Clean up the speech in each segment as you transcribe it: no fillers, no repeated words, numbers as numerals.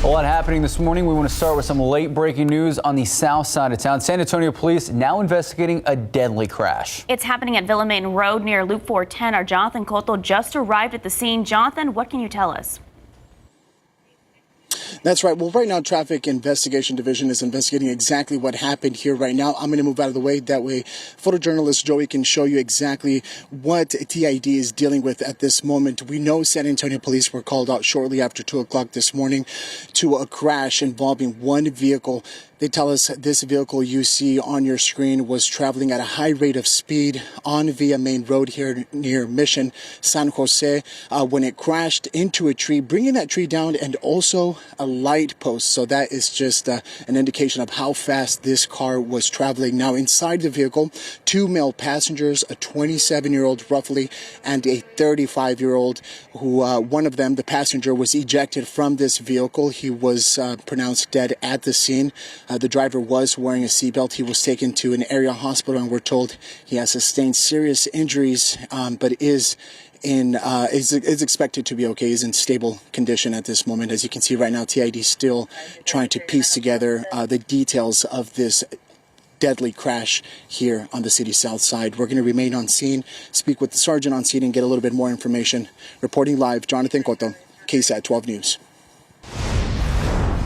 A lot happening this morning. We want to start with some late breaking news on the south side of town. San Antonio police now investigating a deadly crash. It's happening at Villa Main Road near Loop 410. Our Jonathan Cotto just arrived at the scene. Jonathan, what can you tell us? That's right. Well, right now, Traffic Investigation Division is investigating exactly what happened here right now. I'm going to move out of the way. That way, photojournalist Joey can show you exactly what TID is dealing with at this moment. We know San Antonio police were called out shortly after 2 o'clock this morning to a crash involving one vehicle. They tell us this vehicle you see on your screen was traveling at a high rate of speed on Villa Main Road here near Mission, San Jose, when it crashed into a tree, bringing that tree down and also a light post. So that is just an indication of how fast this car was traveling. Now, inside the vehicle, 2 male passengers, a 27-year-old roughly, and a 35-year-old who one of them, the passenger, was ejected from this vehicle. He was pronounced dead at the scene. The driver was wearing a seatbelt. He was taken to an area hospital, and we're told he has sustained serious injuries, but is expected to be okay. He's in stable condition at this moment. As you can see right now, TID still trying to piece together the details of this deadly crash here on the city's south side. We're going to remain on scene, speak with the sergeant on scene, and get a little bit more information. Reporting live, Jonathan Cotto, KSAT 12 News.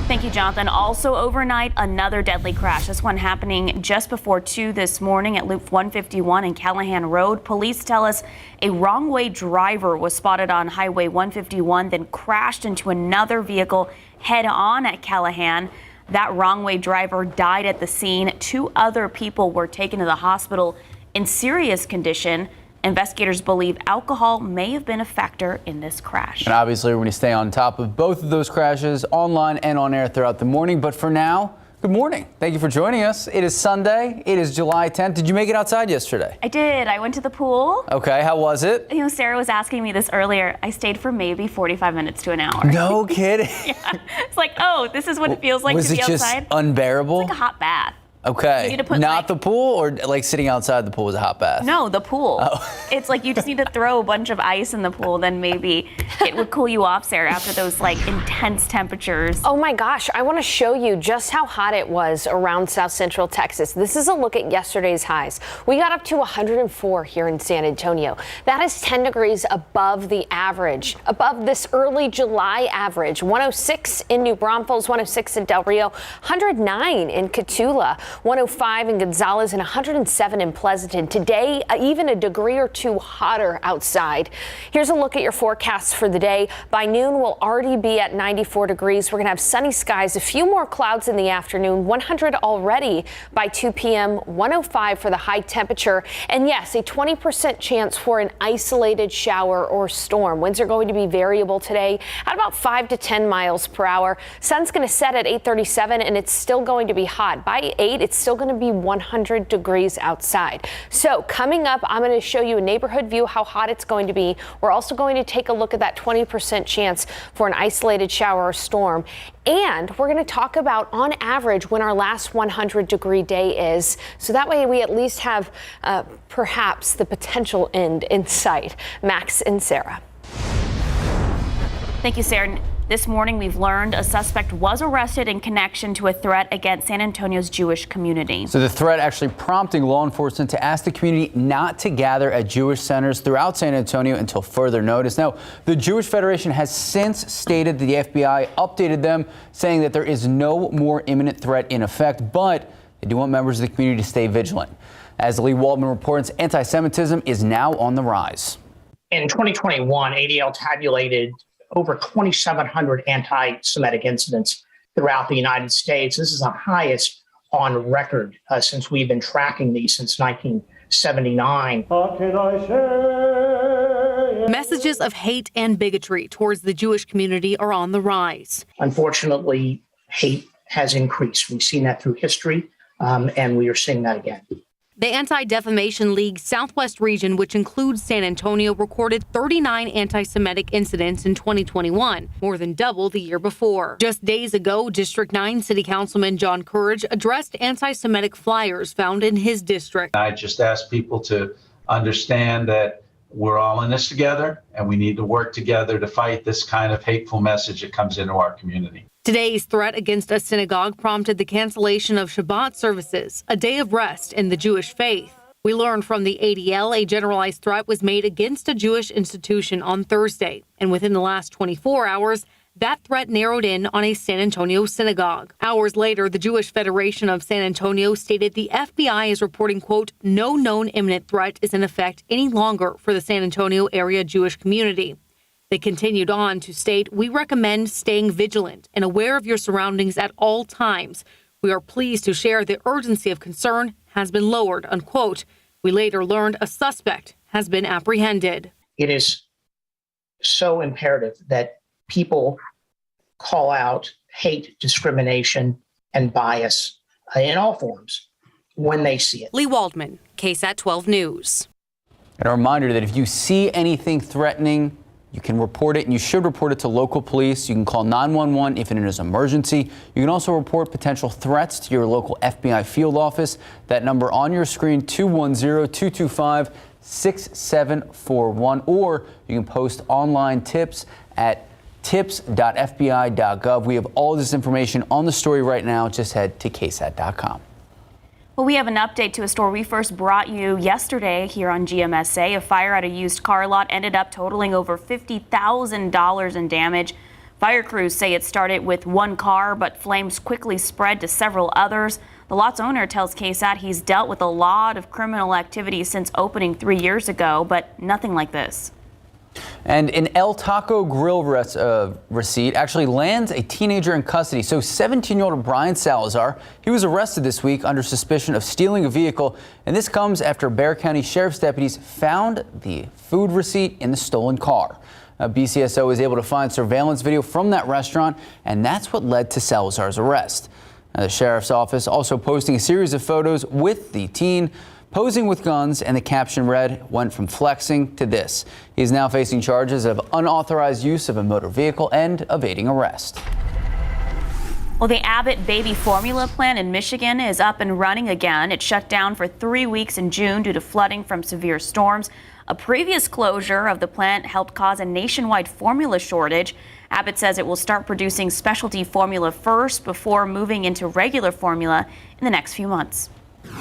Thank you, Jonathan. Also overnight, another deadly crash. This one happening just before 2 this morning at Loop 151 and Callahan Road. Police tell us a wrong-way driver was spotted on Highway 151, then crashed into another vehicle head-on at Callahan. That wrong-way driver died at the scene. 2 other people were taken to the hospital in serious condition. Investigators believe alcohol may have been a factor in this crash. And obviously, we're going to stay on top of both of those crashes online and on air throughout the morning. But for now, good morning. Thank you for joining us. It is Sunday. It is July 10th. Did you make it outside yesterday? I did. I went to the pool. Okay. How was it? You know, Sarah was asking me this earlier. I stayed for maybe 45 minutes to an hour. No kidding. Yeah. It's like, oh, this is what it feels like to be outside. Was it just unbearable? It's like a hot bath. Okay. You need to put, not the pool, or like sitting outside the pool was a hot bath? No, the pool. Oh. It's like you just need to throw a bunch of ice in the pool, then maybe it would cool you off, Sarah, after those like intense temperatures. Oh my gosh, I want to show you just how hot it was around South Central Texas. This is a look at yesterday's highs. We got up to 104 here in San Antonio. That is 10 degrees above the average, above this early July average. 106 in New Braunfels, 106 in Del Rio, 109 in Cotulla, 105 in Gonzales, and 107 in Pleasanton. Today, even a degree or two hotter outside. Here's a look at your forecasts for the day. By noon, we'll already be at 94 degrees. We're going to have sunny skies, a few more clouds in the afternoon, 100 already by 2 p.m., 105 for the high temperature. And yes, a 20% chance for an isolated shower or storm. Winds are going to be variable today at about 5 to 10 miles per hour. Sun's going to set at 8:37, and it's still going to be hot. By 8, it's still going to be 100 degrees outside. So coming up, I'm going to show you a neighborhood view, how hot it's going to be. We're also going to take a look at that 20% chance for an isolated shower or storm. And we're going to talk about, on average, when our last 100-degree day is. So that way we at least have perhaps the potential end in sight. Max and Sarah. Thank you, Sarah. This morning, we've learned a suspect was arrested in connection to a threat against San Antonio's Jewish community. So the threat actually prompting law enforcement to ask the community not to gather at Jewish centers throughout San Antonio until further notice. Now, the Jewish Federation has since stated that the FBI updated them, saying that there is no more imminent threat in effect, but they do want members of the community to stay vigilant. As Lee Waldman reports, anti-Semitism is now on the rise. In 2021, ADL tabulated over 2,700 anti-Semitic incidents throughout the United States. This is the highest on record since we've been tracking these since 1979. Messages of hate and bigotry towards the Jewish community are on the rise. Unfortunately, hate has increased. We've seen that through history, and we are seeing that again. The Anti-Defamation League Southwest region, which includes San Antonio, recorded 39 anti-Semitic incidents in 2021, more than double the year before. Just days ago, District 9 City Councilman John Courage addressed anti-Semitic flyers found in his district. I just ask people to understand that we're all in this together, and we need to work together to fight this kind of hateful message that comes into our community. Today's threat against a synagogue prompted the cancellation of Shabbat services, a day of rest in the Jewish faith. We learned from the ADL a generalized threat was made against a Jewish institution on Thursday, and within the last 24 hours, that threat narrowed in on a San Antonio synagogue. Hours later, the Jewish Federation of San Antonio stated the FBI is reporting, quote, no known imminent threat is in effect any longer for the San Antonio area Jewish community. They continued on to state, we recommend staying vigilant and aware of your surroundings at all times. We are pleased to share the urgency of concern has been lowered, unquote. We later learned a suspect has been apprehended. It is so imperative that people call out hate, discrimination, and bias in all forms when they see it. Lee Waldman, KSAT 12 News. And a reminder that if you see anything threatening, you can report it, and you should report it to local police. You can call 911 if it is an emergency. You can also report potential threats to your local FBI field office. That number on your screen, 210-225-6741, or you can post online tips at tips.fbi.gov. We have all this information on the story right now. Just head to ksat.com. Well, we have an update to a story we first brought you yesterday here on GMSA. A fire at a used car lot ended up totaling over $50,000 in damage. Fire crews say it started with one car, but flames quickly spread to several others. The lot's owner tells KSAT he's dealt with a lot of criminal activity since opening 3 years ago, but nothing like this. And an El Taco Grill receipt actually lands a teenager in custody. So 17-year-old Brian Salazar, he was arrested this week under suspicion of stealing a vehicle. And this comes after Bexar County Sheriff's deputies found the food receipt in the stolen car. BCSO was able to find surveillance video from that restaurant, and that's what led to Salazar's arrest. Now, the sheriff's office also posting a series of photos with the teen posing with guns, and the caption read, went from flexing to this. He's now facing charges of unauthorized use of a motor vehicle and evading arrest. Well, the Abbott baby formula plant in Michigan is up and running again. It shut down for 3 weeks in June due to flooding from severe storms. A previous closure of the plant helped cause a nationwide formula shortage. Abbott says it will start producing specialty formula first before moving into regular formula in the next few months.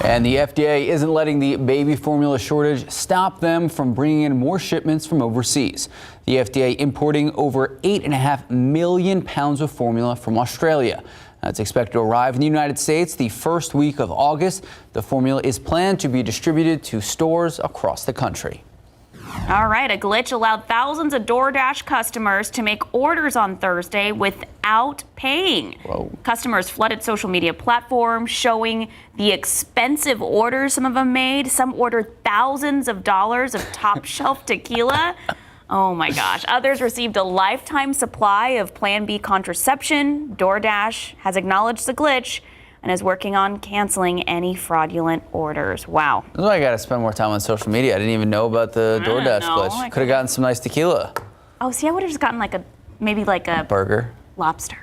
And the FDA isn't letting the baby formula shortage stop them from bringing in more shipments from overseas. The FDA importing over 8.5 million pounds of formula from Australia. It's expected to arrive in the United States the first week of August. The formula is planned to be distributed to stores across the country. All right, a glitch allowed thousands of DoorDash customers to make orders on Thursday without paying. Whoa. Customers flooded social media platforms showing the expensive orders some of them made. Some ordered thousands of dollars of top shelf tequila. Oh my gosh. Others received a lifetime supply of Plan B contraception. DoorDash has acknowledged the glitch and is working on canceling any fraudulent orders. Wow. That's why I got to spend more time on social media. I didn't even know about the DoorDash glitch. Could have gotten some nice tequila. Oh, see, I would have just gotten maybe a burger. Lobster.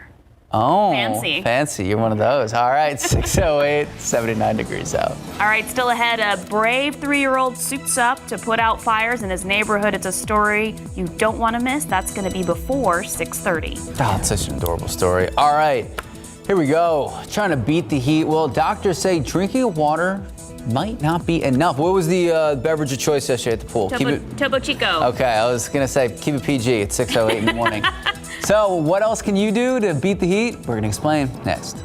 Oh, fancy. You're one of those. All right, 6:08, 79 degrees out. All right, still ahead, a brave 3-year-old suits up to put out fires in his neighborhood. It's a story you don't want to miss. That's going to be before 6:30. Oh, it's such an adorable story. All right. Here we go. Trying to beat the heat. Well, doctors say drinking water might not be enough. What was the beverage of choice yesterday at the pool? Topo Chico. Okay, I was going to say keep it PG. It's 6:08 in the morning. So what else can you do to beat the heat? We're going to explain next.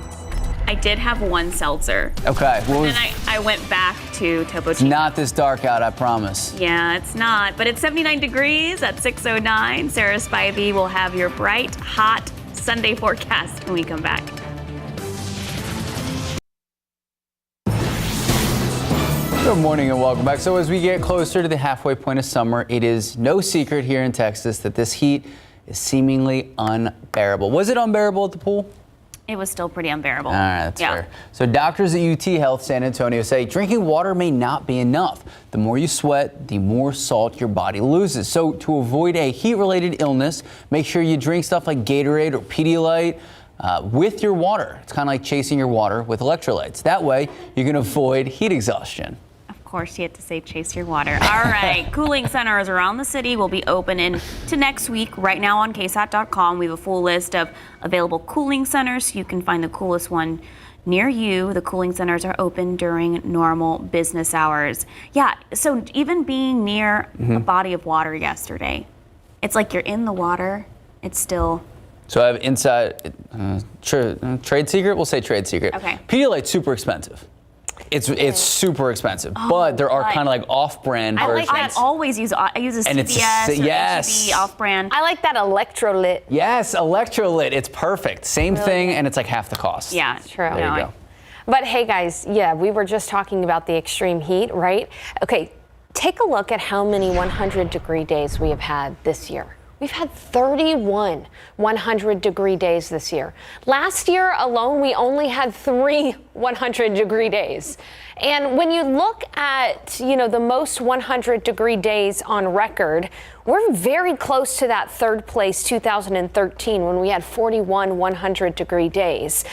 I did have one seltzer. Okay. And then I went back to Topo Chico. It's not this dark out, I promise. Yeah, it's not. But it's 79 degrees at 6:09. Sarah Spivey will have your bright, hot Sunday forecast when we come back. Good morning and welcome back. So as we get closer to the halfway point of summer, it is no secret here in Texas that this heat is seemingly unbearable. Was it unbearable at the pool? It was still pretty unbearable. All right, that's fair. So doctors at UT Health San Antonio say drinking water may not be enough. The more you sweat, the more salt your body loses. So to avoid a heat-related illness, make sure you drink stuff like Gatorade or Pedialyte with your water. It's kind of like chasing your water with electrolytes. That way, you can avoid heat exhaustion. Of course, you had to say chase your water. All right. Cooling centers around the city will be open into next week. Right now on KSAT.com, we have a full list of available cooling centers. You can find the coolest one near you. The cooling centers are open during normal business hours. Yeah, so even being near a body of water yesterday, it's like you're in the water. It's still... So I have inside trade secret. We'll say trade secret. Okay. Pedialyte's super expensive. It's super expensive, but there are kind of like off-brand versions. I always use a CVS or HEB off-brand. I like that electrolyte. Yes, electrolyte. It's perfect. Same thing, and it's like half the cost. Yeah, true. There you go. But hey, guys, yeah, we were just talking about the extreme heat, right? Okay, take a look at how many 100-degree days we have had this year. We've had 31 100-degree days this year. Last year alone, we only had 3 100-degree days. And when you look at, the most 100-degree days on record, we're very close to that third place 2013 when we had 41 100-degree days.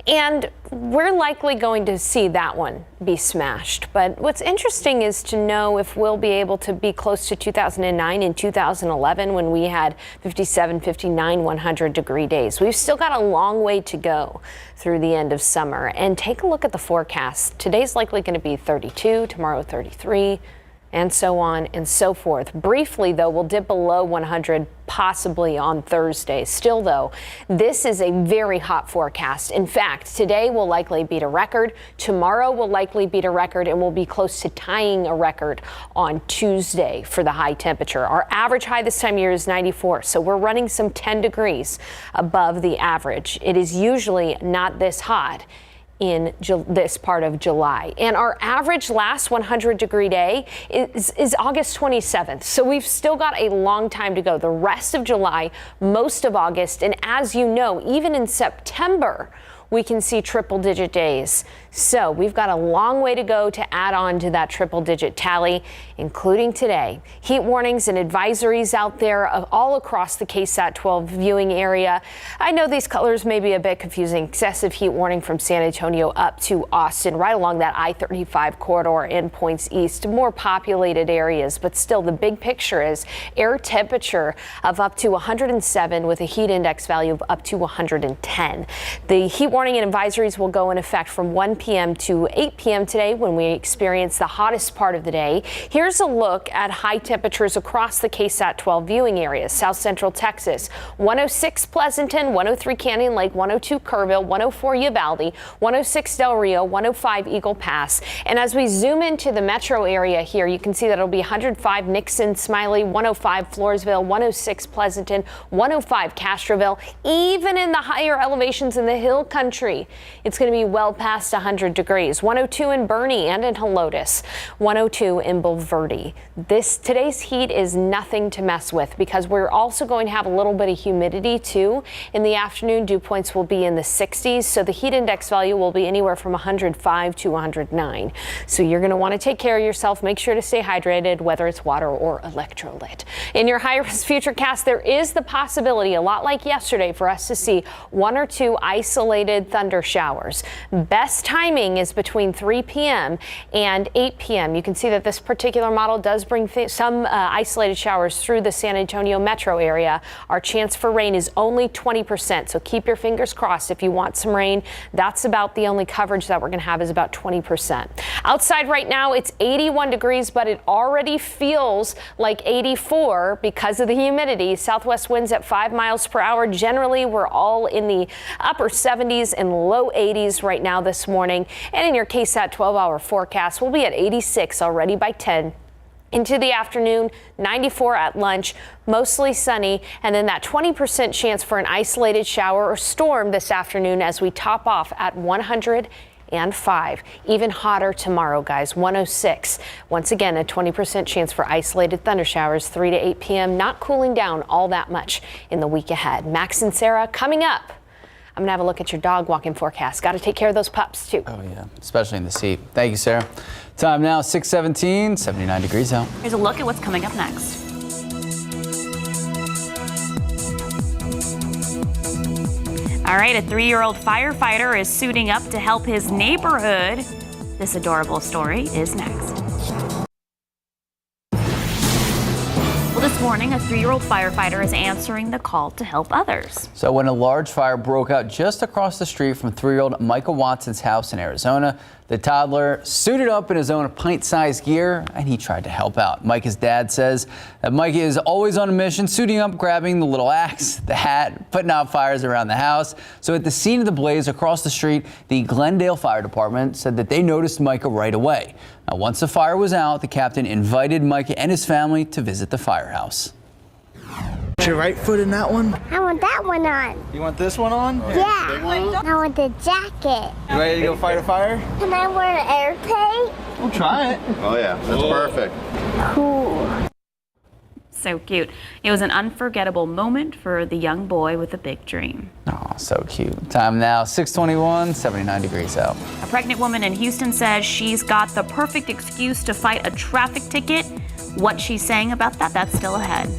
And we're likely going to see that one be smashed. But what's interesting is to know if we'll be able to be close to 2009 and 2011 when we had 57, 59 100-degree days. We've still got a long way to go through the end of summer. And take a look at the forecast. Today's likely going to be 32, tomorrow 33, and so on and so forth. Briefly, though, we'll dip below 100 possibly on Thursday. Still, though, this is a very hot forecast. In fact, today will likely beat a record. Tomorrow will likely beat a record, and we'll be close to tying a record on Tuesday for the high temperature. Our average high this time of year is 94, so we're running some 10 degrees above the average. It is usually not this hot in this part of July. And our average last 100-degree day is August 27th. So we've still got a long time to go. The rest of July, most of August, and as you know, even in September, we can see triple-digit days. So we've got a long way to go to add on to that triple-digit tally, including today. Heat warnings and advisories out there all across the KSAT 12 viewing area. I know these colors may be a bit confusing. Excessive heat warning from San Antonio up to Austin, right along that I-35 corridor and points east, more populated areas. But still, the big picture is air temperature of up to 107 with a heat index value of up to 110. The heat warning and advisories will go in effect from 1 p.m. to 8 p.m. today when we experience the hottest part of the day. Here's a look at high temperatures across the KSAT 12 viewing areas. South Central Texas, 106 Pleasanton, 103 Canyon Lake, 102 Kerrville, 104 Uvalde, 106 Del Rio, 105 Eagle Pass. And as we zoom into the metro area here, you can see that it'll be 105 Nixon, Smiley, 105 Floresville, 106 Pleasanton, 105 Castroville. Even in the higher elevations in the hill country, it's going to be well past 100 degrees. 102 in Bernie and in Helotes, 102 in Bulverde. Today's heat is nothing to mess with because we're also going to have a little bit of humidity too. In the afternoon, dew points will be in the 60s, so the heat index value will be anywhere from 105 to 109. So you're going to want to take care of yourself. Make sure to stay hydrated, whether it's water or electrolyte. In your high-risk futurecast, there is the possibility, a lot like yesterday, for us to see 1 or 2 isolated thunder showers. Best timing is between 3 p.m. and 8 p.m. You can see that this particular model does bring some isolated showers through the San Antonio metro area. Our chance for rain is only 20%, so keep your fingers crossed if you want some rain. That's about the only coverage that we're going to have is about 20%. Outside right now, it's 81 degrees, but it already feels like 84 because of the humidity. Southwest winds at 5 miles per hour. Generally, we're all in the upper 70s and low 80s right now this morning. And in your KSAT 12-hour forecast, we'll be at 86 already by 10. Into the afternoon, 94 at lunch, mostly sunny, and then that 20% chance for an isolated shower or storm this afternoon as we top off at 105. Even hotter tomorrow, guys, 106. Once again, a 20% chance for isolated thunder showers 3 to 8 p.m. Not cooling down all that much in the week ahead. Max and Sarah coming up. I'm gonna have a look at your dog walking forecast. Got to take care of those pups too. Oh yeah, especially in the seat. Thank you, Sarah. Time now 6:17, 79 degrees out. Here's a look at what's coming up next. All right, a 3-year-old firefighter is suiting up to help his neighborhood. This adorable story is next. morning, a 3-year-old firefighter is answering the call to help others. So when a large fire broke out just across the street from 3-year-old Micah Watson's house in Arizona, the toddler suited up in his own pint-sized gear and he tried to help out. Micah's dad says that Micah is always on a mission, suiting up, grabbing the little axe, the hat, putting out fires around the house. So at the scene of the blaze across the street, the Glendale Fire Department said that they noticed Micah right away. Now, once the fire was out, the captain invited Micah and his family to visit the firehouse. Put your right foot in that one. I want that one on. You want this one on? Yeah. I want the jacket. You ready to go fight a fire? Can I wear an airplane? We'll try it. Oh yeah, that's perfect. Cool. So cute. It was an unforgettable moment for the young boy with a big dream. Oh, so cute. Time now, 6:21, 79 degrees out. A pregnant woman in Houston says she's got the perfect excuse to fight a traffic ticket. What she's saying about that, that's still ahead.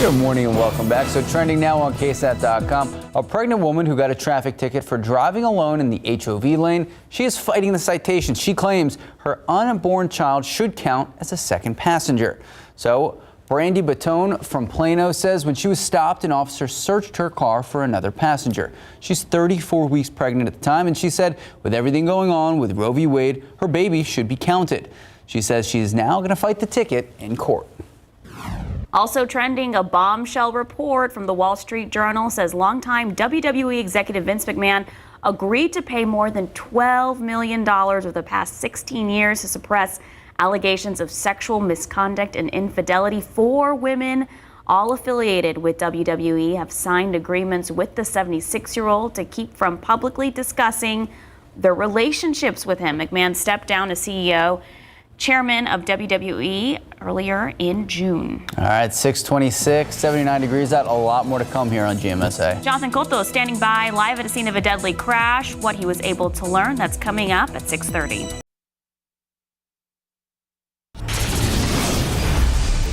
Good morning and welcome back. So trending now on KSAT.com, a pregnant woman who got a traffic ticket for driving alone in the HOV lane. She is fighting the citation. She claims her unborn child should count as a second passenger. So Brandy Batone from Plano says when she was stopped, an officer searched her car for another passenger. She's 34 weeks pregnant at the time, and she said with everything going on with Roe v. Wade, her baby should be counted. She says she is now going to fight the ticket in court. Also trending, a bombshell report from the Wall Street Journal says longtime WWE executive Vince McMahon agreed to pay more than $12 million over the past 16 years to suppress allegations of sexual misconduct and infidelity. 4 women, all affiliated with WWE, have signed agreements with the 76-year-old to keep from publicly discussing their relationships with him. McMahon stepped down as CEO, chairman of WWE, earlier in June. All right, 6:26, 79 degrees out. A lot more to come here on GMSA. Jonathan Cotto is standing by live at a scene of a deadly crash. What he was able to learn, that's coming up at 6:30.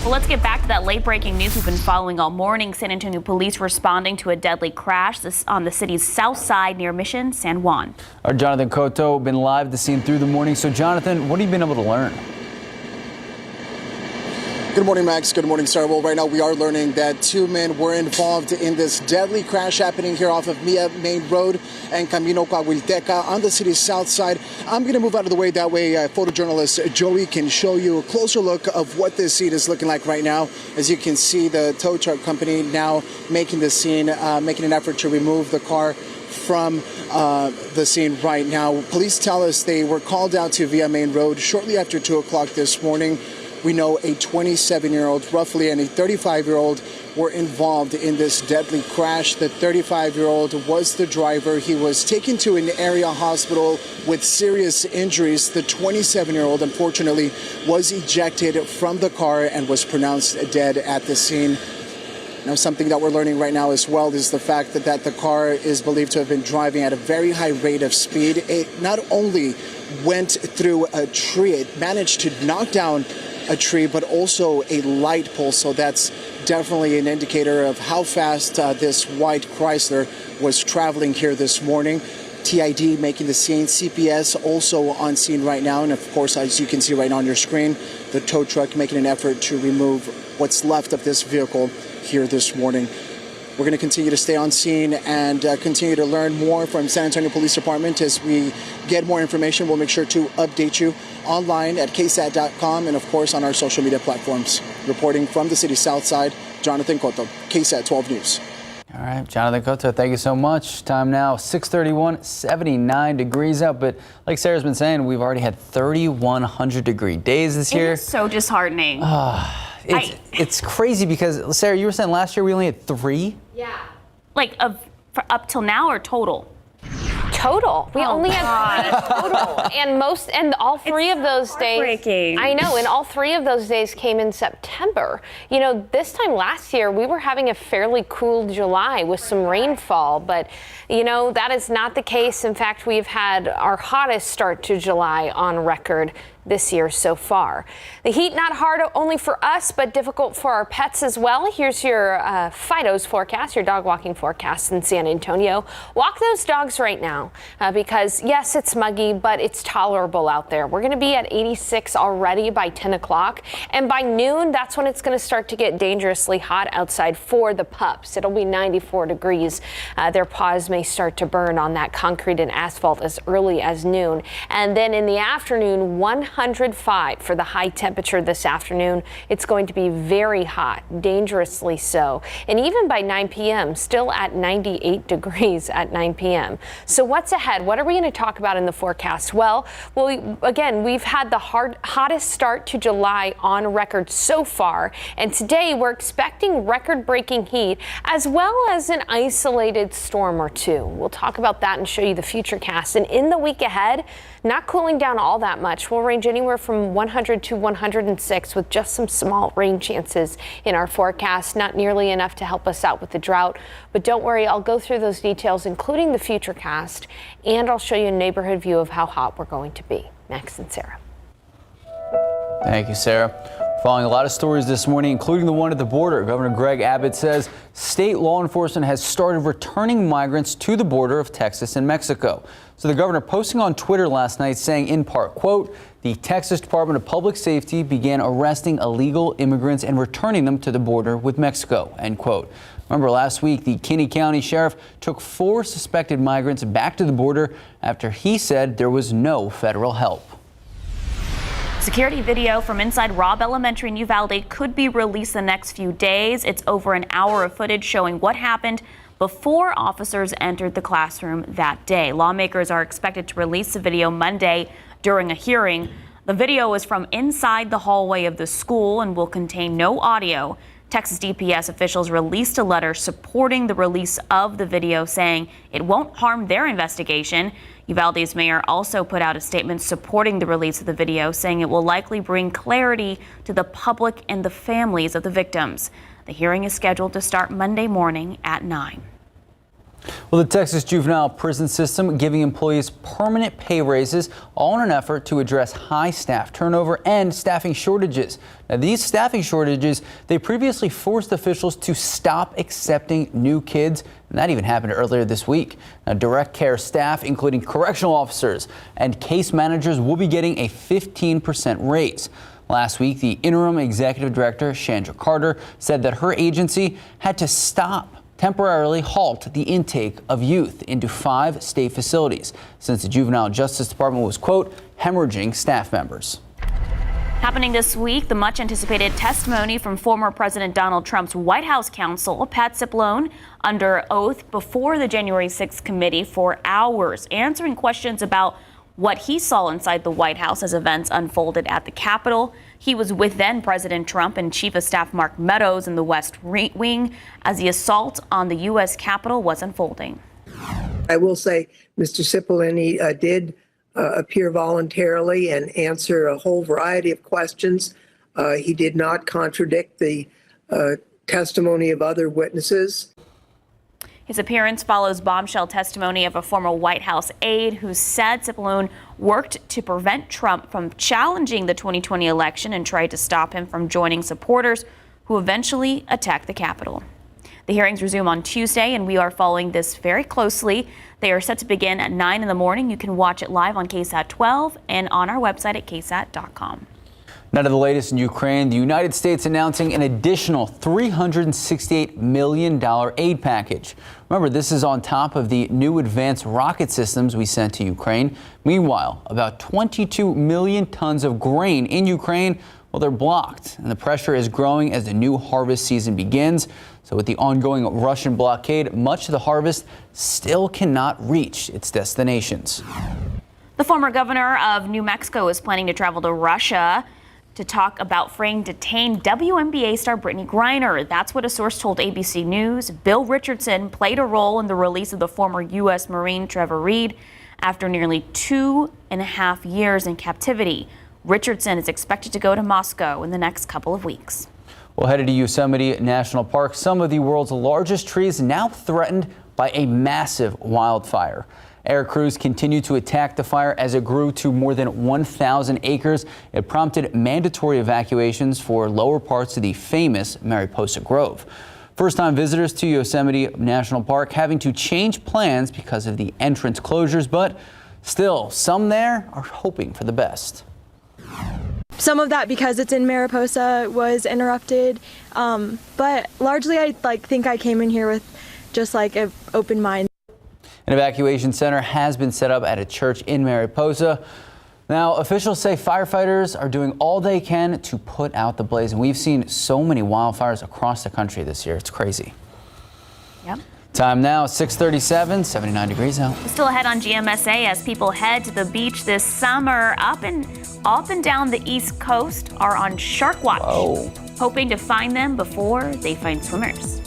Well, let's get back to that late-breaking news we've been following all morning. San Antonio police responding to a deadly crash on the city's south side near Mission San Juan. Our Jonathan Cotto been live at the scene through the morning. So, Jonathan, what have you been able to learn? Good morning, Max. Good morning, sir. Well, right now we are learning that 2 men were involved in this deadly crash happening here off of Mia Main Road and Camino Coahuilteca on the city's south side. I'm going to move out of the way. That way, photojournalist Joey can show you a closer look of what this scene is looking like right now. As you can see, the tow truck company now making the scene, making an effort to remove the car from the scene right now. Police tell us they were called out to Via Main Road shortly after 2 o'clock this morning. We know a 27-year-old, roughly, and a 35-year-old were involved in this deadly crash. The 35-year-old was the driver. He was taken to an area hospital with serious injuries. The 27-year-old, unfortunately, was ejected from the car and was pronounced dead at the scene. Now, something that we're learning right now as well is the fact that the car is believed to have been driving at a very high rate of speed. It not only went through a tree, it managed to knock down a tree, but also a light pole. So that's definitely an indicator of how fast this white Chrysler was traveling here this morning. TID making the scene, CPS also on scene right now. And of course, as you can see right on your screen, the tow truck making an effort to remove what's left of this vehicle here this morning. We're going to continue to stay on scene and continue to learn more from San Antonio Police Department. As we get more information, we'll make sure to update you online at KSAT.com and, of course, on our social media platforms. Reporting from the city's south side, Jonathan Cotto, KSAT 12 News. All right, Jonathan Cotto, thank you so much. Time now, 6:31, 79 degrees out. But like Sarah's been saying, we've already had 3,100-degree days this year. It is so disheartening. It's crazy because, Sarah, you were saying last year we only had 3? Yeah. Like for up till now or total? Total. We only had 3 total. And all 3 of those days. I know, and all 3 of those days came in September. You know, this time last year, we were having a fairly cool July with some rainfall, but, you know, that is not the case. In fact, we've had our hottest start to July on record this year so far. The heat not hard only for us, but difficult for our pets as well. Here's your Fido's forecast, your dog walking forecast in San Antonio. Walk those dogs right now because yes, it's muggy, but it's tolerable out there. We're going to be at 86 already by 10 o'clock. And by noon, that's when it's going to start to get dangerously hot outside for the pups. It'll be 94 degrees. Their paws may start to burn on that concrete and asphalt as early as noon. And then in the afternoon, 105 for the high temperature this afternoon. It's going to be very hot, dangerously so. And even by 9 p.m., still at 98 degrees at 9 p.m. So what's ahead? What are we going to talk about in the forecast? Well, again, we've had the hottest start to July on record so far. And today we're expecting record-breaking heat as well as an isolated storm or two. We'll talk about that and show you the futurecast. And in the week ahead, not cooling down all that much. We'll range anywhere from 100 to 106 with just some small rain chances in our forecast. Not nearly enough to help us out with the drought. But don't worry, I'll go through those details, including the futurecast, and I'll show you a neighborhood view of how hot we're going to be. Max and Sarah. Thank you, Sarah. Following a lot of stories this morning, including the one at the border, Governor Greg Abbott says state law enforcement has started returning migrants to the border of Texas and Mexico. So the governor posting on Twitter last night saying in part, quote, the Texas Department of Public Safety began arresting illegal immigrants and returning them to the border with Mexico, end quote. Remember last week, the Kinney County Sheriff took 4 suspected migrants back to the border after he said there was no federal help. Security video from inside Robb Elementary in Uvalde could be released the next few days. It's over an hour of footage showing what happened before officers entered the classroom that day. Lawmakers are expected to release the video Monday during a hearing. The video is from inside the hallway of the school and will contain no audio. Texas DPS officials released a letter supporting the release of the video, saying it won't harm their investigation. Uvalde's mayor also put out a statement supporting the release of the video, saying it will likely bring clarity to the public and the families of the victims. The hearing is scheduled to start Monday morning at 9. Well, the Texas juvenile prison system giving employees permanent pay raises, all in an effort to address high staff turnover and staffing shortages. Now, these staffing shortages, they previously forced officials to stop accepting new kids, and that even happened earlier this week. Now, direct care staff, including correctional officers and case managers, will be getting a 15% raise. Last week, the interim executive director, Chandra Carter, said that her agency had to temporarily halt the intake of youth into 5 state facilities since the Juvenile Justice Department was, quote, hemorrhaging staff members. Happening this week, the much anticipated testimony from former President Donald Trump's White House counsel, Pat Cipollone, under oath before the January 6th committee for hours, answering questions about what he saw inside the White House as events unfolded at the Capitol. He was with then President Trump and Chief of Staff Mark Meadows in the West Wing as the assault on the U.S. Capitol was unfolding. I will say Mr. Cipollone did appear voluntarily and answer a whole variety of questions. He did not contradict the testimony of other witnesses. His appearance follows bombshell testimony of a former White House aide who said Cipollone worked to prevent Trump from challenging the 2020 election and tried to stop him from joining supporters who eventually attacked the Capitol. The hearings resume on Tuesday, and we are following this very closely. They are set to begin at 9 in the morning. You can watch it live on KSAT 12 and on our website at ksat.com. Now to the latest in Ukraine, the United States announcing an additional $368 million aid package. Remember, this is on top of the new advanced rocket systems we sent to Ukraine. Meanwhile, about 22 million tons of grain in Ukraine, well, they're blocked, and the pressure is growing as the new harvest season begins. So with the ongoing Russian blockade, much of the harvest still cannot reach its destinations. The former governor of New Mexico is planning to travel to Russia to talk about freeing detained WNBA star Brittany Griner. That's what a source told ABC News. Bill Richardson played a role in the release of the former U.S. Marine Trevor Reed after nearly 2.5 years in captivity. Richardson is expected to go to Moscow in the next couple of weeks. Well, headed to Yosemite National Park, some of the world's largest trees now threatened by a massive wildfire. Air crews continued to attack the fire as it grew to more than 1,000 acres. It prompted mandatory evacuations for lower parts of the famous Mariposa Grove. First-time visitors to Yosemite National Park having to change plans because of the entrance closures, but still, some there are hoping for the best. Some of that, because it's in Mariposa, was interrupted, but largely I think I came in here with just like an open mind. An evacuation center has been set up at a church in Mariposa. Now, officials say firefighters are doing all they can to put out the blaze, and we've seen so many wildfires across the country this year. It's crazy. Yep. Time now, 6:37, 79 degrees out. Still ahead on GMSA as people head to the beach this summer. Up and down the East Coast are on shark watch. Whoa. Hoping to find them before they find swimmers.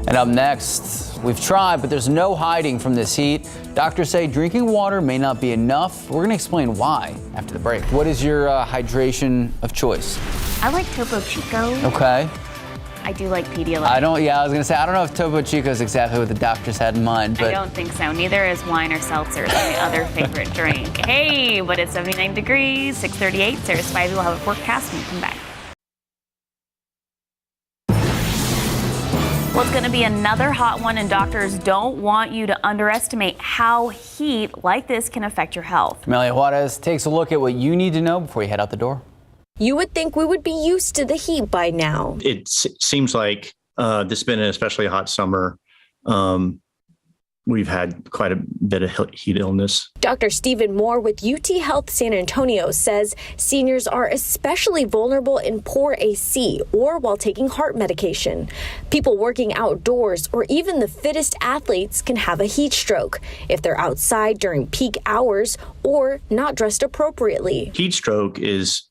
And up next, we've tried, but there's no hiding from this heat. Doctors say drinking water may not be enough. We're going to explain why after the break. What is your hydration of choice? I like Topo Chico. Okay. I do like Pedialyte. I was going to say, I don't know if Topo Chico is exactly what the doctors had in mind. But I don't think so. Neither is wine or seltzer. It's my other favorite drink. Hey, but it's 79 degrees, 6:38. Sarah Spivey will have a forecast when we come back. Well, it's going to be another hot one, and doctors don't want you to underestimate how heat like this can affect your health. Amelia Juarez takes a look at what you need to know before you head out the door. You would think we would be used to the heat by now. It seems like this has been an especially hot summer. We've had quite a bit of heat illness. Dr. Stephen Moore with UT Health San Antonio says seniors are especially vulnerable in poor AC or while taking heart medication. People working outdoors or even the fittest athletes can have a heat stroke if they're outside during peak hours or not dressed appropriately. Heat stroke is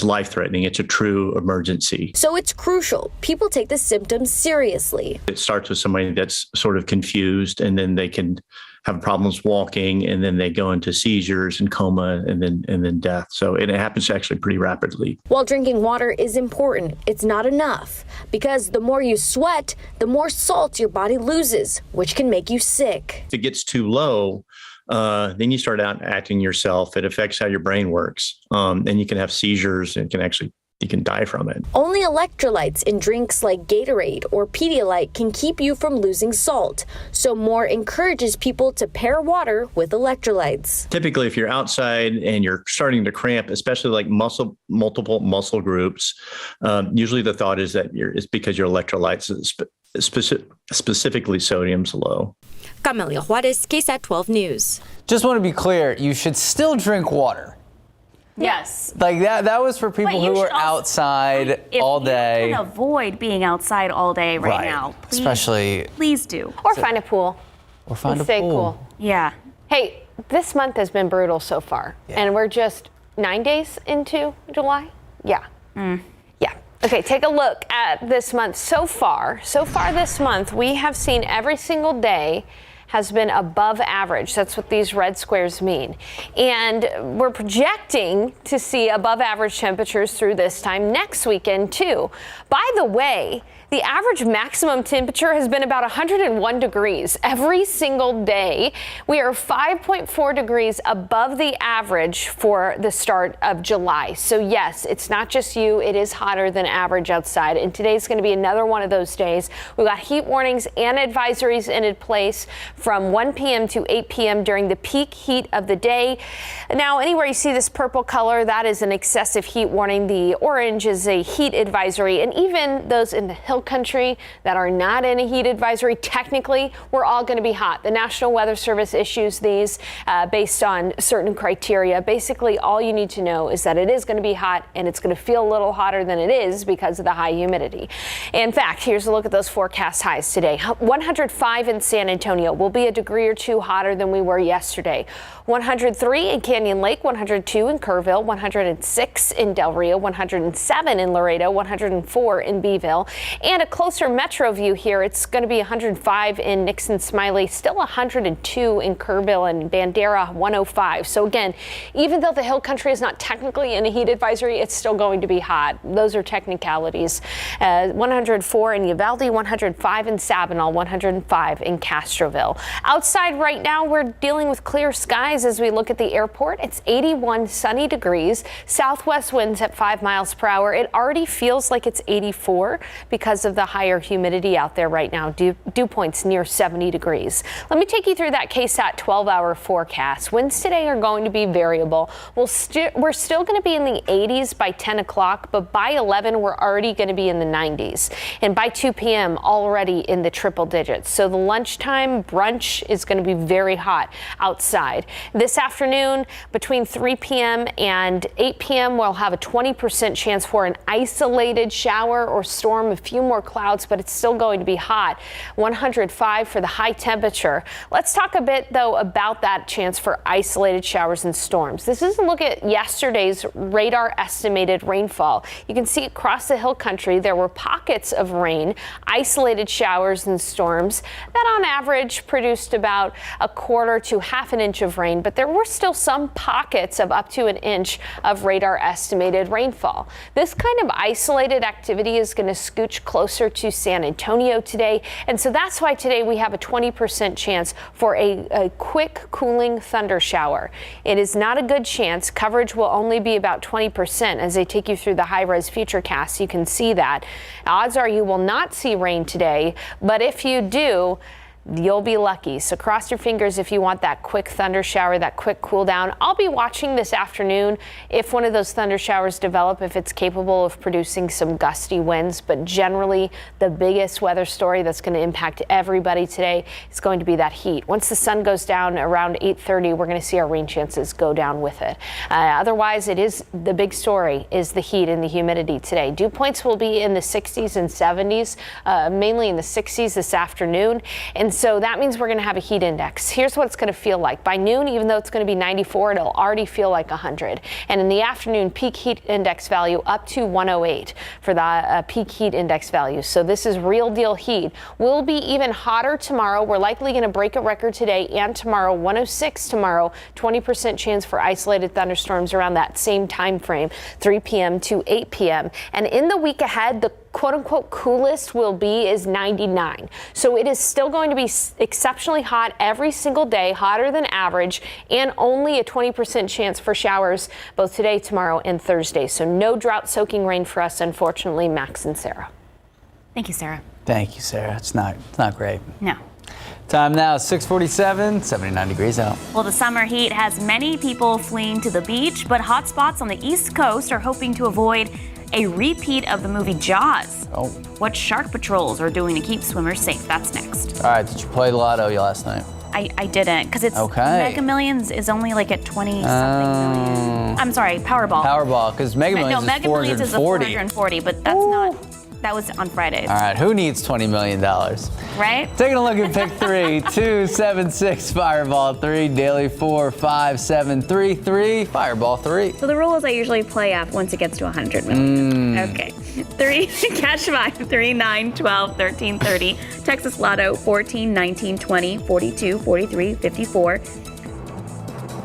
life-threatening. It's a true emergency. So it's crucial people take the symptoms seriously. It starts with somebody that's sort of confused, and then they can have problems walking, and then they go into seizures and coma and then death. So it happens actually pretty rapidly. While drinking water is important, it's not enough because the more you sweat, the more salt your body loses, which can make you sick. If it gets too low, then you start out acting yourself. It affects how your brain works. And you can have seizures and you can die from it. Only electrolytes in drinks like Gatorade or Pedialyte can keep you from losing salt. So Moore encourages people to pair water with electrolytes. Typically, if you're outside and you're starting to cramp, especially like multiple muscle groups, usually the thought is that it's because your electrolytes, specifically sodium's low. Camelia Juarez, KSAT 12 News. Just want to be clear, you should still drink water. Yes. Like that was for people who are outside all day. If you can avoid being outside all day right now, please do. Or find a pool. Or find a stay pool. Cool. Yeah. Hey, this month has been brutal so far. Yeah. And we're just 9 days into July? Yeah. Yeah. Okay, take a look at this month so far. So far this month, we have seen every single day has been above average. That's what these red squares mean. And we're projecting to see above average temperatures through this time next weekend too. By the way, the average maximum temperature has been about 101 degrees every single day. We are 5.4 degrees above the average for the start of July. So yes, it's not just you, it is hotter than average outside. And today's going to be another one of those days. We've got heat warnings and advisories in place from 1 p.m. to 8 p.m. during the peak heat of the day. Now, anywhere you see this purple color, that is an excessive heat warning. The orange is a heat advisory. And even those in the hill country that are not in a heat advisory, technically, we're all going to be hot. The National Weather Service issues these based on certain criteria. Basically, all you need to know is that it is going to be hot and it's going to feel a little hotter than it is because of the high humidity. In fact, here's a look at those forecast highs today. 105 in San Antonio. Will be a degree or two hotter than we were yesterday. 103 in Canyon Lake, 102 in Kerrville, 106 in Del Rio, 107 in Laredo, 104 in Beeville. And a closer metro view here, it's going to be 105 in Nixon Smiley, still 102 in Kerrville and Bandera, 105. So again, even though the hill country is not technically in a heat advisory, it's still going to be hot. Those are technicalities. 104 in Uvalde, 105 in Sabinal, 105 in Castroville. Outside right now, we're dealing with clear skies as we look at the airport. It's 81 sunny degrees, southwest winds at 5 miles per hour. It already feels like it's 84 because of the higher humidity out there right now. Dew points near 70 degrees. Let me take you through that KSAT 12-hour forecast. Winds today are going to be variable. We're still going to be in the 80s by 10 o'clock, but by 11, we're already going to be in the 90s. And by 2 p.m., already in the triple digits. So the lunchtime brunch is going to be very hot outside. This afternoon, between 3 p.m. and 8 p.m., we'll have a 20% chance for an isolated shower or storm, a few more clouds, but it's still going to be hot. 105 for the high temperature. Let's talk a bit, though, about that chance for isolated showers and storms. This is a look at yesterday's radar estimated rainfall. You can see across the hill country there were pockets of rain, isolated showers and storms that on average produced about a quarter to half an inch of rain, but there were still some pockets of up to an inch of radar estimated rainfall. This kind of isolated activity is going to scooch closer to San Antonio today, and so that's why today we have a 20% chance for a quick cooling thunder shower. It is not a good chance. Coverage will only be about 20%. As they take you through the high-res futurecast, you can see that. Odds are you will not see rain today, but if you do, you'll be lucky. So cross your fingers if you want that quick thunder shower, that quick cool down. I'll be watching this afternoon if one of those thunder showers develop, if it's capable of producing some gusty winds. But generally, the biggest weather story that's going to impact everybody today is going to be that heat. Once the sun goes down around 8:30, we're going to see our rain chances go down with it. Otherwise, it is the big story is the heat and the humidity today. Dew points will be in the 60s and 70s, mainly in the 60s this afternoon. And so that means we're going to have a heat index. Here's what it's going to feel like. By noon, even though it's going to be 94, it'll already feel like 100. And in the afternoon, peak heat index value up to 108 for the peak heat index value. So this is real deal heat. We'll be even hotter tomorrow. We're likely going to break a record today and tomorrow. 106 tomorrow, 20% chance for isolated thunderstorms around that same time frame, 3 p.m. to 8 p.m. And in the week ahead, the quote-unquote coolest will be is 99. So it is still going to be exceptionally hot every single day, hotter than average, and only a 20% chance for showers both today, tomorrow, and Thursday. So no drought-soaking rain for us, unfortunately. Max and Sarah. Thank you, Sarah. Thank you, Sarah. It's not great. No. Time now, 6:47, 79 degrees out. Well, the summer heat has many people fleeing to the beach, but hot spots on the East Coast are hoping to avoid a repeat of the movie Jaws. Oh. What shark patrols are doing to keep swimmers safe? That's next. All right, did you play the lotto last night? I didn't, because it's okay. Mega Millions is only like at 20-something million. I'm sorry, Powerball. Powerball, because Mega Millions no, Mega Millions is 440, but that's not. That was on Fridays. All right, who needs $20 million? Right? Taking a look at pick 3, 2, 7, 6, Fireball 3, Daily 4, 5, 7, 3, 3, Fireball 3. So the rule is I usually play up once it gets to 100 million. Okay. 3, Cash 5, 3, 9, 12, 13, 30. Texas Lotto, 14, 19, 20, 42, 43, 54.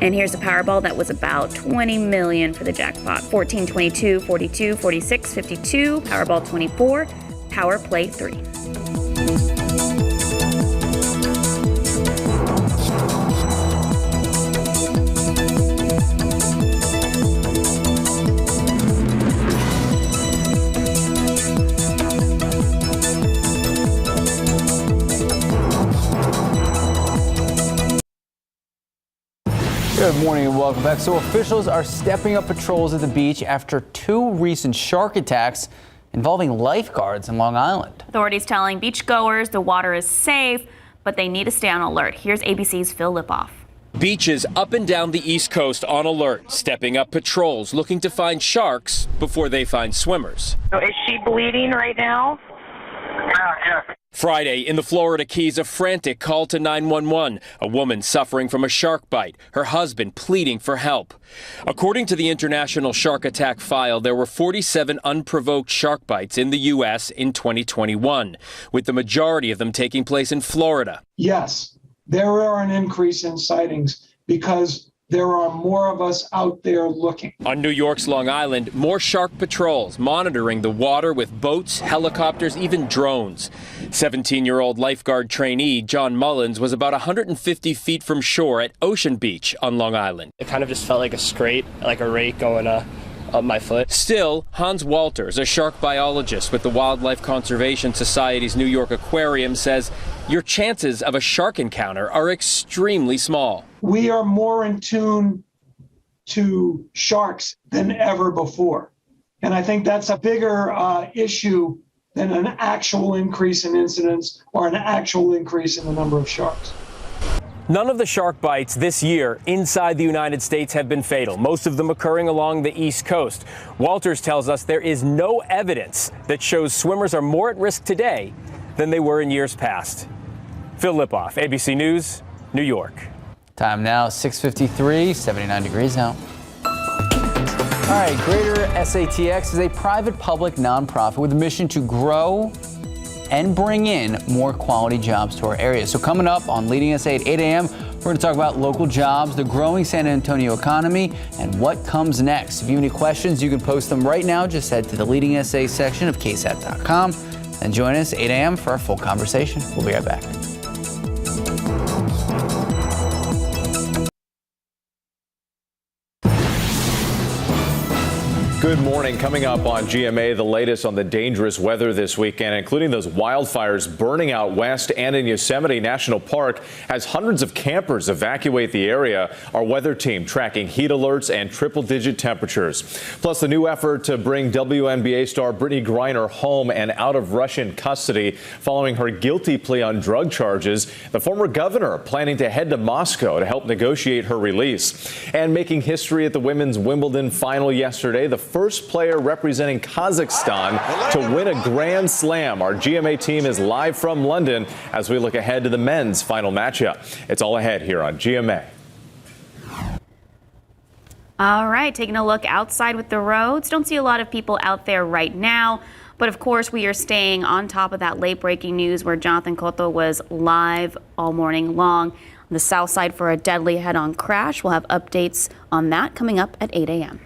And here's a Powerball that was about 20 million for the jackpot. 14, 22, 42, 46, 52, Powerball 24, Power Play 3. Good morning and welcome back. So officials are stepping up patrols at the beach after 2 recent shark attacks involving lifeguards in Long Island. Authorities telling beachgoers the water is safe, but they need to stay on alert. Here's ABC's Phil Lipoff. Beaches up and down the East Coast on alert, stepping up patrols looking to find sharks before they find swimmers. So is she bleeding right now? Yeah. Friday, in the Florida Keys, a frantic call to 911. A woman suffering from a shark bite, her husband pleading for help. According to the International Shark Attack File, there were 47 unprovoked shark bites in the U.S. in 2021, with the majority of them taking place in Florida. Yes, there are an increase in sightings because there are more of us out there looking. On New York's Long Island, more shark patrols monitoring the water with boats, helicopters, even drones. 17-year-old lifeguard trainee John Mullins was about 150 feet from shore at Ocean Beach on Long Island. It kind of just felt like a scrape, like a rake going up my foot. Still, Hans Walters, a shark biologist with the Wildlife Conservation Society's New York Aquarium, says your chances of a shark encounter are extremely small. We are more in tune to sharks than ever before. And I think that's a bigger issue than an actual increase in incidents or an actual increase in the number of sharks. None of the shark bites this year inside the United States have been fatal, most of them occurring along the East Coast. Walters tells us there is no evidence that shows swimmers are more at risk today than they were in years past. Phil Lipoff, ABC News, New York. Time now, 6:53, 79 degrees out. All right, Greater SATX is a private public nonprofit with a mission to grow and bring in more quality jobs to our area. So coming up on Leading SA at 8 a.m., we're going to talk about local jobs, the growing San Antonio economy, and what comes next. If you have any questions, you can post them right now. Just head to the Leading SA section of KSAT.com and join us 8 a.m. for our full conversation. We'll be right back. Good morning. Coming up on GMA, the latest on the dangerous weather this weekend, including those wildfires burning out west and in Yosemite National Park as hundreds of campers evacuate the area. Our weather team tracking heat alerts and triple-digit temperatures. Plus, the new effort to bring WNBA star Brittany Griner home and out of Russian custody following her guilty plea on drug charges. The former governor planning to head to Moscow to help negotiate her release. And making history at the women's Wimbledon final yesterday, the first player representing Kazakhstan to win a Grand Slam. Our GMA team is live from London as we look ahead to the men's final matchup. It's all ahead here on GMA. All right, taking a look outside with the roads. Don't see a lot of people out there right now. But of course, we are staying on top of that late breaking news where Jonathan Cotto was live all morning long on the south side for a deadly head-on crash. We'll have updates on that coming up at 8 a.m.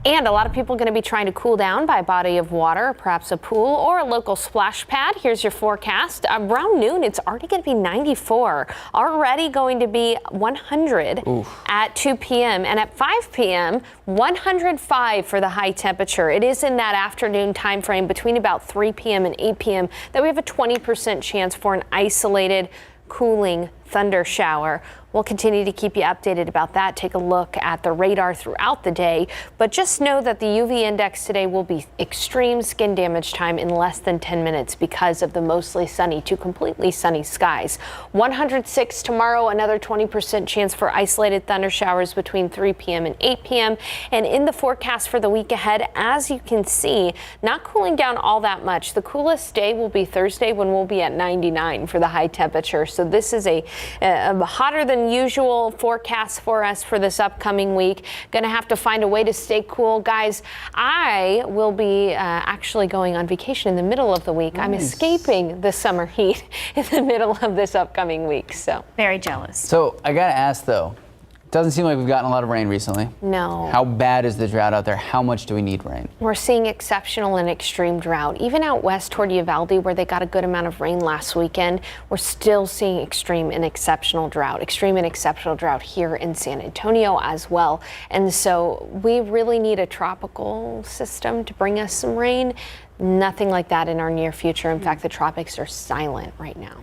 And a lot of people are going to be trying to cool down by a body of water, perhaps a pool or a local splash pad. Here's your forecast. Around noon, it's already going to be 94. Already going to be 100 at 2 p.m. And at 5 p.m., 105 for the high temperature. It is in that afternoon time frame between about 3 p.m. and 8 p.m. that we have a 20% chance for an isolated cooling thunder shower. We'll continue to keep you updated about that. Take a look at the radar throughout the day, but just know that the UV index today will be extreme skin damage time in less than 10 minutes because of the mostly sunny to completely sunny skies. 106 tomorrow, another 20% chance for isolated thunder showers between 3 p.m. and 8 p.m. And in the forecast for the week ahead, as you can see, not cooling down all that much. The coolest day will be Thursday when we'll be at 99 for the high temperature. So this is a hotter than usual forecast for us for this upcoming week. Going to have to find a way to stay cool. Guys, I will be actually going on vacation in the middle of the week. Nice. I'm escaping the summer heat in the middle of this upcoming week. So very jealous. So I got to ask, though, it doesn't seem like we've gotten a lot of rain recently. No. How bad is the drought out there? How much do we need rain? We're seeing exceptional and extreme drought. Even out west toward Uvalde, where they got a good amount of rain last weekend, we're still seeing extreme and exceptional drought. Extreme and exceptional drought here in San Antonio as well. And so we really need a tropical system to bring us some rain. Nothing like that in our near future. In fact, the tropics are silent right now.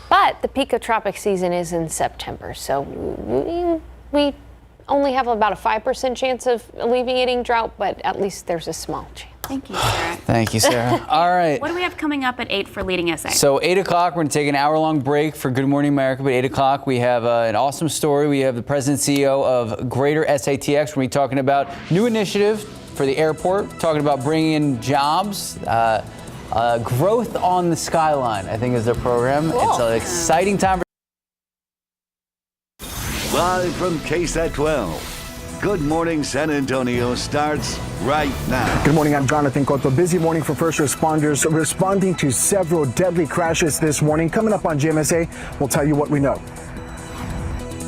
But the peak of tropic season is in September, so we only have about a 5% chance of alleviating drought, but at least there's a small chance. Thank you, Sarah. Thank you, Sarah. All right. What do we have coming up at 8 for Leading SA? So 8 o'clock, we're going to take an hour-long break for Good Morning America, but 8 o'clock we have an awesome story. We have the president and CEO of Greater SATX. We're going to be talking about new initiative for the airport, talking about bringing in jobs, growth on the Skyline, I think is their program. Cool. It's an exciting time. Live from KSAT 12. Good Morning San Antonio starts right now. Good morning, I'm Jonathan Cotto. Busy morning for first responders responding to several deadly crashes this morning. Coming up on GMSA, we'll tell you what we know.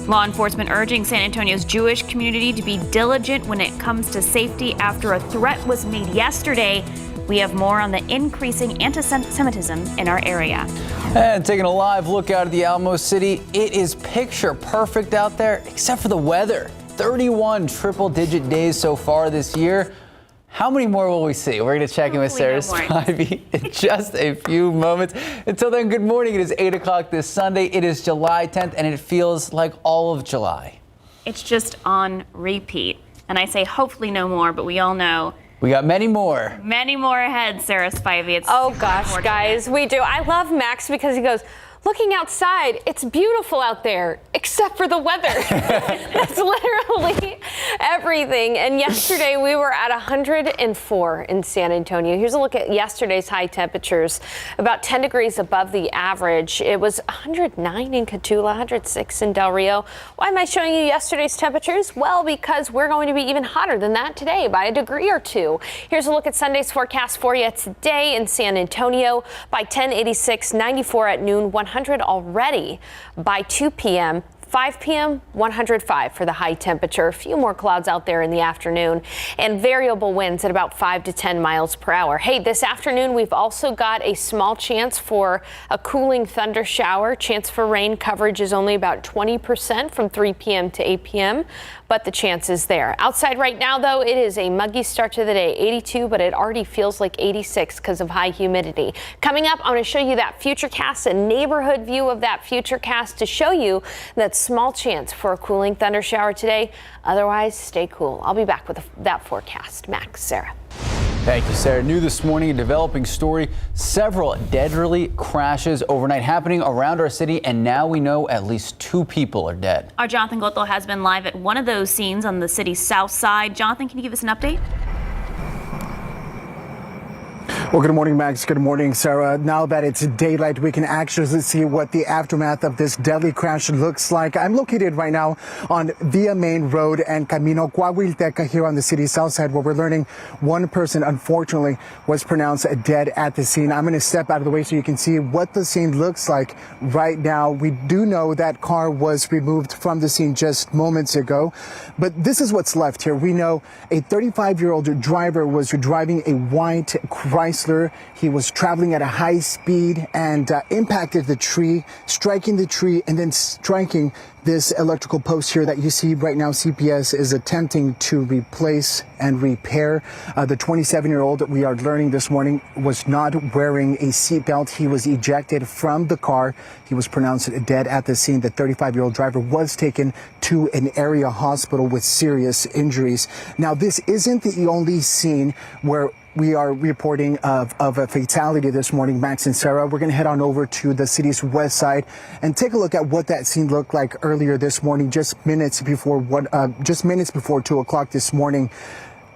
Law enforcement urging San Antonio's Jewish community to be diligent when it comes to safety after a threat was made yesterday. We have more on the increasing anti-Semitism in our area. And taking a live look out at the Alamo City, it is picture perfect out there, except for the weather. 31 triple-digit days so far this year. How many more will we see? We're going to check in with Sarah Spivey in just a few moments. Until then, good morning. It is 8 o'clock this Sunday. It is July 10th, and it feels like all of July. It's just on repeat. And I say hopefully no more, but we all know we got many more. Many more ahead, Sarah Spivey. Oh gosh, guys, we do. I love Max because he goes, looking outside, it's beautiful out there, except for the weather. That's literally everything. And yesterday we were at 104 in San Antonio. Here's a look at yesterday's high temperatures, about 10 degrees above the average. It was 109 in Cotulla, 106 in Del Rio. Why am I showing you yesterday's temperatures? Well, because we're going to be even hotter than that today by a degree or two. Here's a look at Sunday's forecast for you today in San Antonio. By 10, 86, 94 at noon, 100 already by 2 p.m. 5 p.m., 105 for the high temperature. A few more clouds out there in the afternoon and variable winds at about 5 to 10 miles per hour. Hey, this afternoon we've also got a small chance for a cooling thunder shower. Chance for rain coverage is only about 20% from 3 p.m. to 8 p.m., but the chance is there. Outside right now, though, it is a muggy start to the day. 82, but it already feels like 86 because of high humidity. Coming up, I'm going to show you that futurecast, a neighborhood view of that futurecast to show you that small chance for a cooling thunder shower today. Otherwise, stay cool. I'll be back with that forecast. Max, Sarah. Thank you, Sarah. New this morning, a developing story. Several deadly crashes overnight happening around our city, and now we know at least 2 people are dead. Our Jonathan Goto has been live at one of those scenes on the city's south side. Jonathan, can you give us an update? Well, good morning, Max. Good morning, Sarah. Now that it's daylight, we can actually see what the aftermath of this deadly crash looks like. I'm located right now on Via Main Road and Camino Coahuilteca here on the city's south side, where we're learning one person, unfortunately, was pronounced dead at the scene. I'm going to step out of the way so you can see what the scene looks like right now. We do know that car was removed from the scene just moments ago, but this is what's left here. We know a 35-year-old driver was driving a white Chrysler. He was traveling at a high speed and impacted the tree, striking the tree and then striking this electrical post here that you see right now. CPS is attempting to replace and repair. The 27-year-old, we are learning this morning, was not wearing a seatbelt. He was ejected from the car. He was pronounced dead at the scene. The 35-year-old driver was taken to an area hospital with serious injuries. Now, this isn't the only scene where we are reporting of a fatality this morning, Max and Sarah. We're going to head on over to the city's west side and take a look at what that scene looked like earlier this morning, just minutes before 2 o'clock this morning.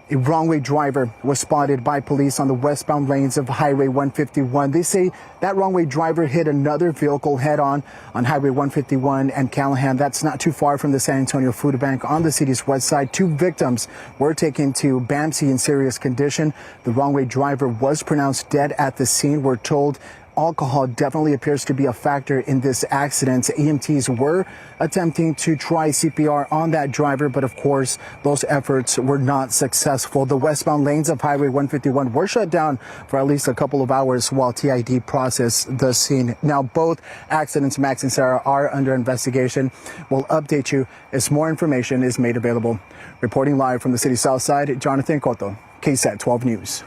A wrong-way driver was spotted by police on the westbound lanes of Highway 151. They say that wrong-way driver hit another vehicle head-on on Highway 151 and Callahan. That's not too far from the San Antonio Food Bank on the city's west side. 2 victims were taken to BAMC in serious condition. The wrong-way driver was pronounced dead at the scene. We're told alcohol definitely appears to be a factor in this accident. EMTs were attempting to try CPR on that driver, but of course, those efforts were not successful. The westbound lanes of Highway 151 were shut down for at least a couple of hours while TID processed the scene. Now, both accidents, Max and Sarah, are under investigation. We'll update you as more information is made available. Reporting live from the city's south side, Jonathan Goto, KSAT 12 News.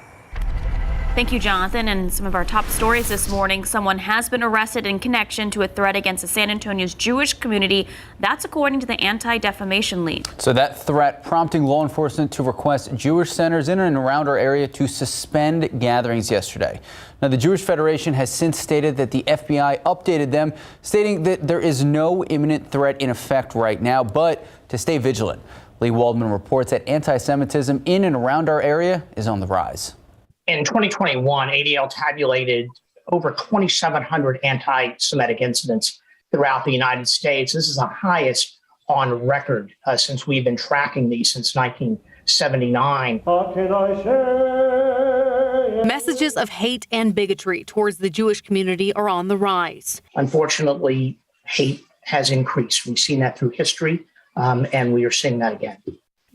Thank you, Jonathan. And some of our top stories this morning. Someone has been arrested in connection to a threat against the San Antonio's Jewish community. That's according to the Anti-Defamation League. So that threat prompting law enforcement to request Jewish centers in and around our area to suspend gatherings yesterday. Now, the Jewish Federation has since stated that the FBI updated them, stating that there is no imminent threat in effect right now, but to stay vigilant. Lee Waldman reports that anti-Semitism in and around our area is on the rise. In 2021, ADL tabulated over 2,700 anti-Semitic incidents throughout the United States. This is the highest on record since we've been tracking these since 1979. Messages of hate and bigotry towards the Jewish community are on the rise. Unfortunately, hate has increased. We've seen that through history, and we are seeing that again.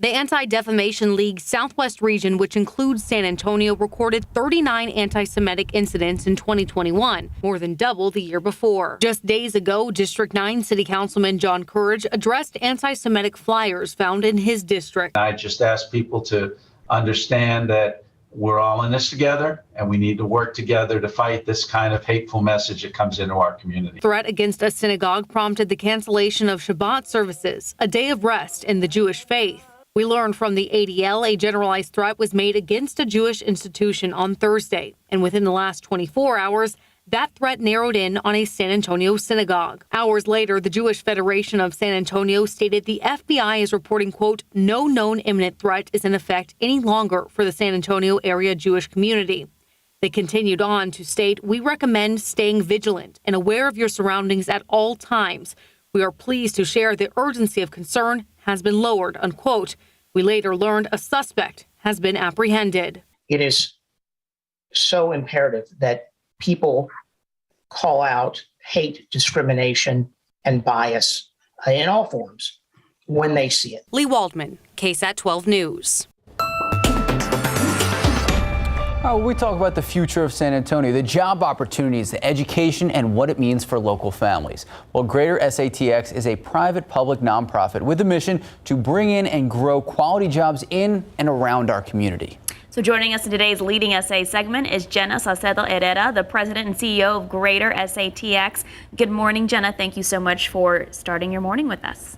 The Anti-Defamation League Southwest region, which includes San Antonio, recorded 39 anti-Semitic incidents in 2021, more than double the year before. Just days ago, District 9 City Councilman John Courage addressed anti-Semitic flyers found in his district. I just ask people to understand that we're all in this together, and we need to work together to fight this kind of hateful message that comes into our community. Threat against a synagogue prompted the cancellation of Shabbat services, a day of rest in the Jewish faith. We learned from the ADL a generalized threat was made against a Jewish institution on Thursday, and within the last 24 hours, that threat narrowed in on a San Antonio synagogue. Hours later, the Jewish Federation of San Antonio stated the FBI is reporting, quote, no known imminent threat is in effect any longer for the San Antonio area Jewish community. They continued on to state, we recommend staying vigilant and aware of your surroundings at all times. We are pleased to share the urgency of concern has been lowered, unquote. We later learned a suspect has been apprehended. It is so imperative that people call out hate, discrimination, and bias in all forms when they see it. Lee Waldman, KSAT 12 News. We talk about the future of San Antonio, the job opportunities, the education, and what it means for local families. Well, Greater Satx is a private-public nonprofit with a mission to bring in and grow quality jobs in and around our community. So joining us in today's Leading SA segment is Jenna Sacedo Herrera, the president and CEO of Greater Satx. Good morning, Jenna. Thank you so much for starting your morning with us.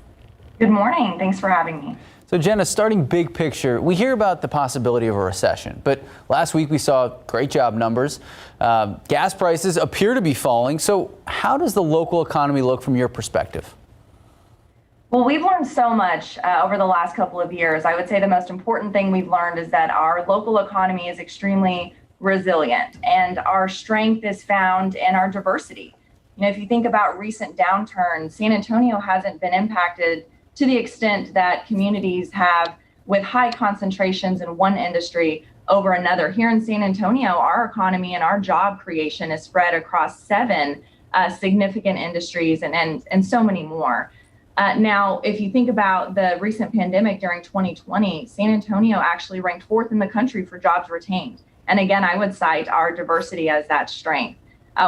Good morning. Thanks for having me. So Jenna, starting big picture, we hear about the possibility of a recession, but last week we saw great job numbers. Gas prices appear to be falling. So how does the local economy look from your perspective? Well, we've learned so much over the last couple of years. I would say the most important thing we've learned is that our local economy is extremely resilient, and our strength is found in our diversity. You know, if you think about recent downturns, San Antonio hasn't been impacted to the extent that communities have with high concentrations in one industry over another. Here in San Antonio, our economy and our job creation is spread across 7 significant industries and so many more. Now, if you think about the recent pandemic during 2020, San Antonio actually ranked 4th in the country for jobs retained. And again, I would cite our diversity as that strength.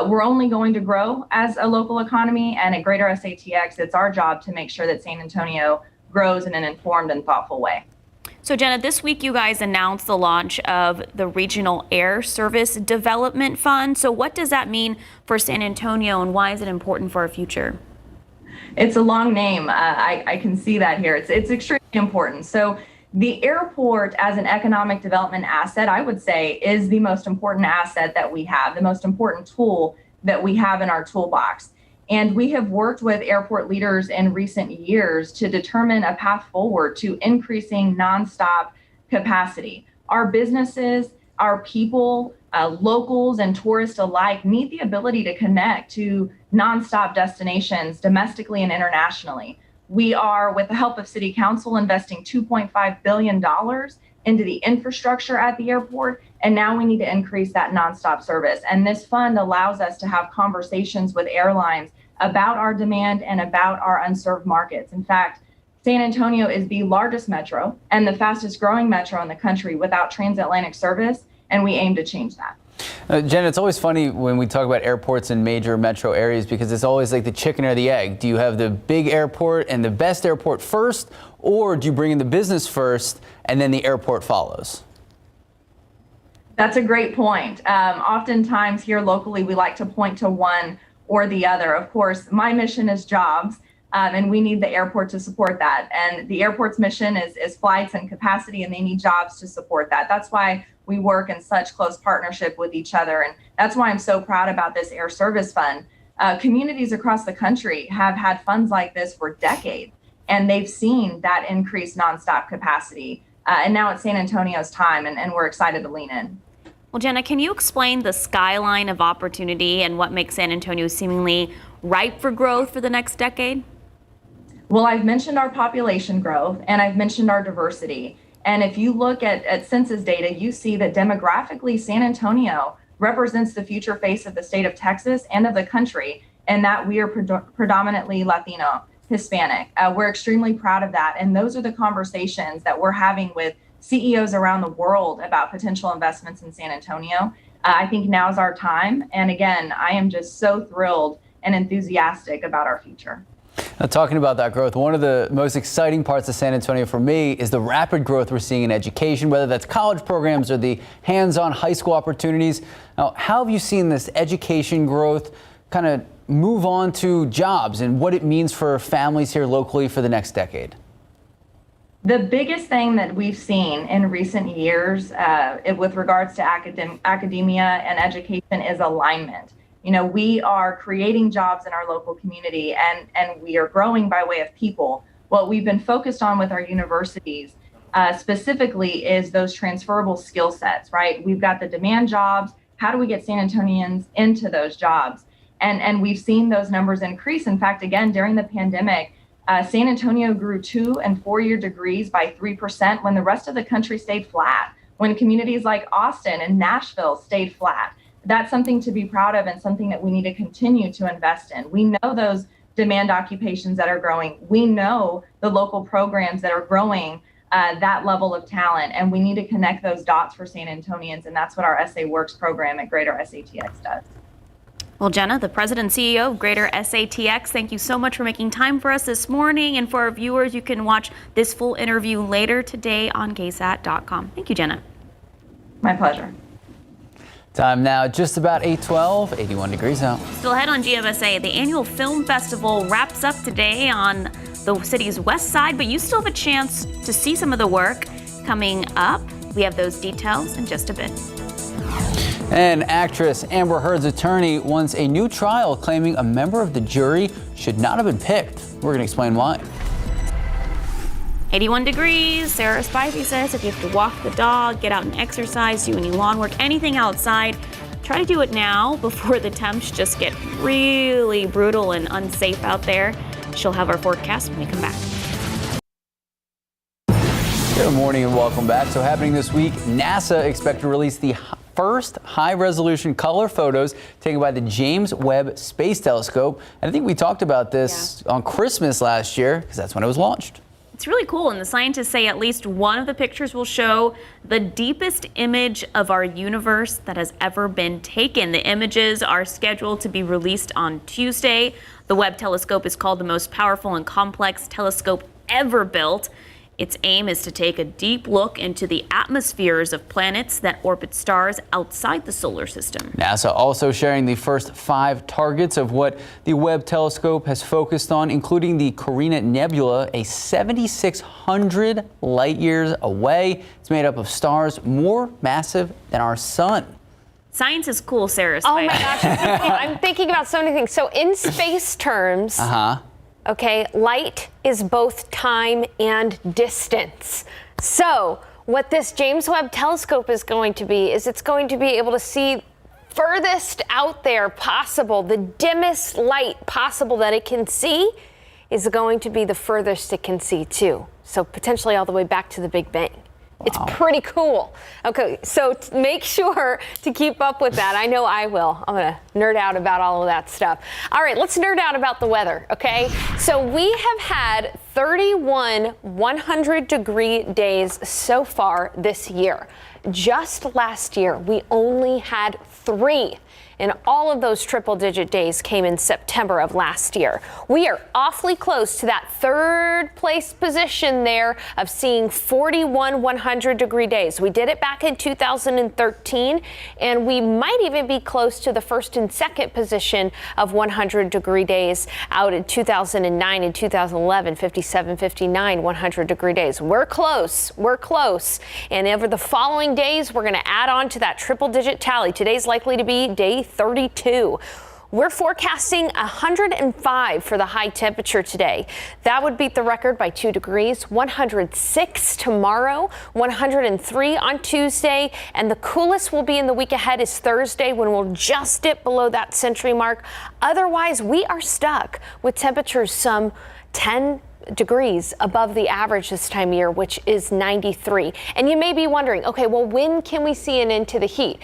We're only going to grow as a local economy, and at Greater Satx, it's our job to make sure that San Antonio grows in an informed and thoughtful way. So Jenna, this week you guys announced the launch of the Regional Air Service Development Fund. So what does that mean for San Antonio, and why is it important for our future? It's a long name. I can see that here. It's extremely important. So the airport as an economic development asset, I would say, is the most important asset that we have, the most important tool that we have in our toolbox. And we have worked with airport leaders in recent years to determine a path forward to increasing nonstop capacity. Our businesses, our people, locals and tourists alike need the ability to connect to nonstop destinations domestically and internationally. We are, with the help of City Council, investing $2.5 billion into the infrastructure at the airport, and now we need to increase that nonstop service. And this fund allows us to have conversations with airlines about our demand and about our unserved markets. In fact, San Antonio is the largest metro and the fastest growing metro in the country without transatlantic service, and we aim to change that. Jen, it's always funny when we talk about airports in major metro areas because it's always like the chicken or the egg. Do you have the big airport and the best airport first, or do you bring in the business first and then the airport follows? That's a great point. Oftentimes here locally, we like to point to one or the other. Of course, my mission is jobs, and we need the airport to support that. And the airport's mission is flights and capacity, and they need jobs to support that. That's why we work in such close partnership with each other. And that's why I'm so proud about this Air Service Fund. Communities across the country have had funds like this for decades, and they've seen that increased nonstop capacity. And now it's San Antonio's time, and we're excited to lean in. Well, Jenna, can you explain the skyline of opportunity and what makes San Antonio seemingly ripe for growth for the next decade? Well, I've mentioned our population growth, and I've mentioned our diversity. And if you look at census data, you see that demographically, San Antonio represents the future face of the state of Texas and of the country. and that we are predominantly Latino, Hispanic. We're extremely proud of that. And those are the conversations that we're having with CEOs around the world about potential investments in San Antonio. I think now's our time. And again, I am just so thrilled and enthusiastic about our future. Now, talking about that growth, one of the most exciting parts of San Antonio for me is the rapid growth we're seeing in education, whether that's college programs or the hands-on high school opportunities. Now, how have you seen this education growth kind of move on to jobs and what it means for families here locally for the next decade? The biggest thing that we've seen in recent years with regards to academia and education is alignment. You know, we are creating jobs in our local community and we are growing by way of people. What we've been focused on with our universities specifically is those transferable skill sets, right? We've got the demand jobs. How do we get San Antonians into those jobs? And we've seen those numbers increase. In fact, again, during the pandemic, San Antonio grew 2- and 4-year degrees by 3% when the rest of the country stayed flat, when communities like Austin and Nashville stayed flat. That's something to be proud of and something that we need to continue to invest in. We know those demand occupations that are growing. We know the local programs that are growing that level of talent, and we need to connect those dots for San Antonians, and that's what our SA Works program at Greater SATX does. Well, Jenna, the president and CEO of Greater SATX, thank you so much for making time for us this morning. And for our viewers, you can watch this full interview later today on KSAT.com. Thank you, Jenna. My pleasure. Time now, just about 8:12, 81 degrees out. Still ahead on GMSA, the annual film festival wraps up today on the city's west side, but you still have a chance to see some of the work coming up. We have those details in just a bit. And actress Amber Heard's attorney wants a new trial, claiming a member of the jury should not have been picked. We're going to explain why. 81 degrees. Sarah Spivey says if you have to walk the dog, get out and exercise, do any lawn work, anything outside, try to do it now before the temps just get really brutal and unsafe out there. She'll have our forecast when we come back. Good morning and welcome back. So happening this week, NASA expect to release the first high-resolution color photos taken by the James Webb Space Telescope. And I think we talked about this on Christmas last year because that's when it was launched. It's really cool, and the scientists say at least one of the pictures will show the deepest image of our universe that has ever been taken. The images are scheduled to be released on Tuesday. The Webb telescope is called the most powerful and complex telescope ever built. Its aim is to take a deep look into the atmospheres of planets that orbit stars outside the solar system. NASA also sharing the first 5 targets of what the Webb telescope has focused on, including the Carina Nebula, a 7,600 light years away. It's made up of stars more massive than our sun. Science is cool, Sarah. Oh my gosh, I'm thinking about so many things. So in space terms, okay, light is both time and distance. So what this James Webb telescope is going to be is it's going to be able to see furthest out there possible, the dimmest light possible that it can see is going to be the furthest it can see too. So potentially all the way back to the Big Bang. It's pretty cool. Okay, so make sure to keep up with that. I know I will. I'm going to nerd out about all of that stuff. All right, let's nerd out about the weather, okay? So we have had 31 100-degree days so far this year. Just last year, we only had 3. And all of those triple-digit days came in September of last year. We are awfully close to that 3rd place position there of seeing 41 100-degree days. We did it back in 2013, and we might even be close to the 1st and 2nd position of 100-degree days out in 2009 and 2011, 57, 59 100-degree days. We're close. We're close. And over the following days, we're going to add on to that triple-digit tally. Today's likely to be day 32. We're forecasting 105 for the high temperature today. That would beat the record by 2 degrees. 106 tomorrow, 103 on Tuesday, and the coolest will be in the week ahead is Thursday when we'll just dip below that century mark. Otherwise, we are stuck with temperatures some 10 degrees above the average this time of year, which is 93. And you may be wondering, okay, well, when can we see an end to the heat?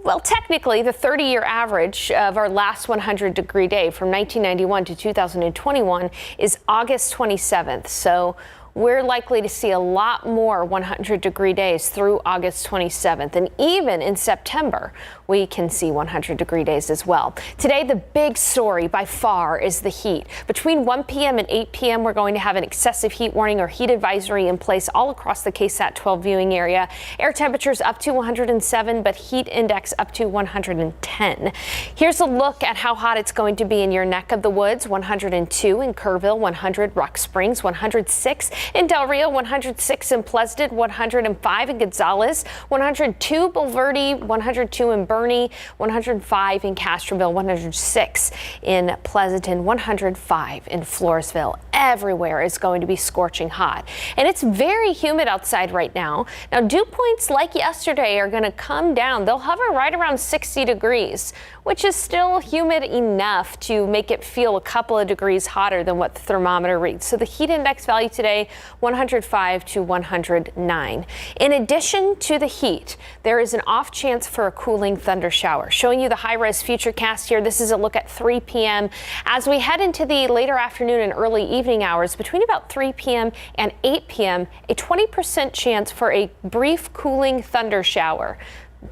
Well, technically, the 30-year average of our last 100-degree day from 1991 to 2021 is August 27th. So we're likely to see a lot more 100-degree days through August 27th. And even in September, we can see 100-degree days as well. Today, the big story by far is the heat. Between 1 p.m. and 8 p.m., we're going to have an excessive heat warning or heat advisory in place all across the KSAT 12 viewing area. Air temperatures up to 107, but heat index up to 110. Here's a look at how hot it's going to be in your neck of the woods. 102 in Kerrville, 100 Rock Springs, 106 in Del Rio, 106 in Pleasanton, 105 in Gonzales, 102 Bulverde, 102 in Bernie, 105 in Castroville, 106 in Pleasanton, 105 in Floresville. Everywhere is going to be scorching hot. And it's very humid outside right now. Now, dew points like yesterday are going to come down. They'll hover right around 60 degrees, which is still humid enough to make it feel a couple of degrees hotter than what the thermometer reads. So the heat index value today, 105 to 109. In addition to the heat, there is an off chance for a cooling thunder shower. Showing you the high-res futurecast here. This is a look at 3 p.m. As we head into the later afternoon and early evening hours, between about 3 p.m. and 8 p.m., a 20% chance for a brief cooling thunder shower.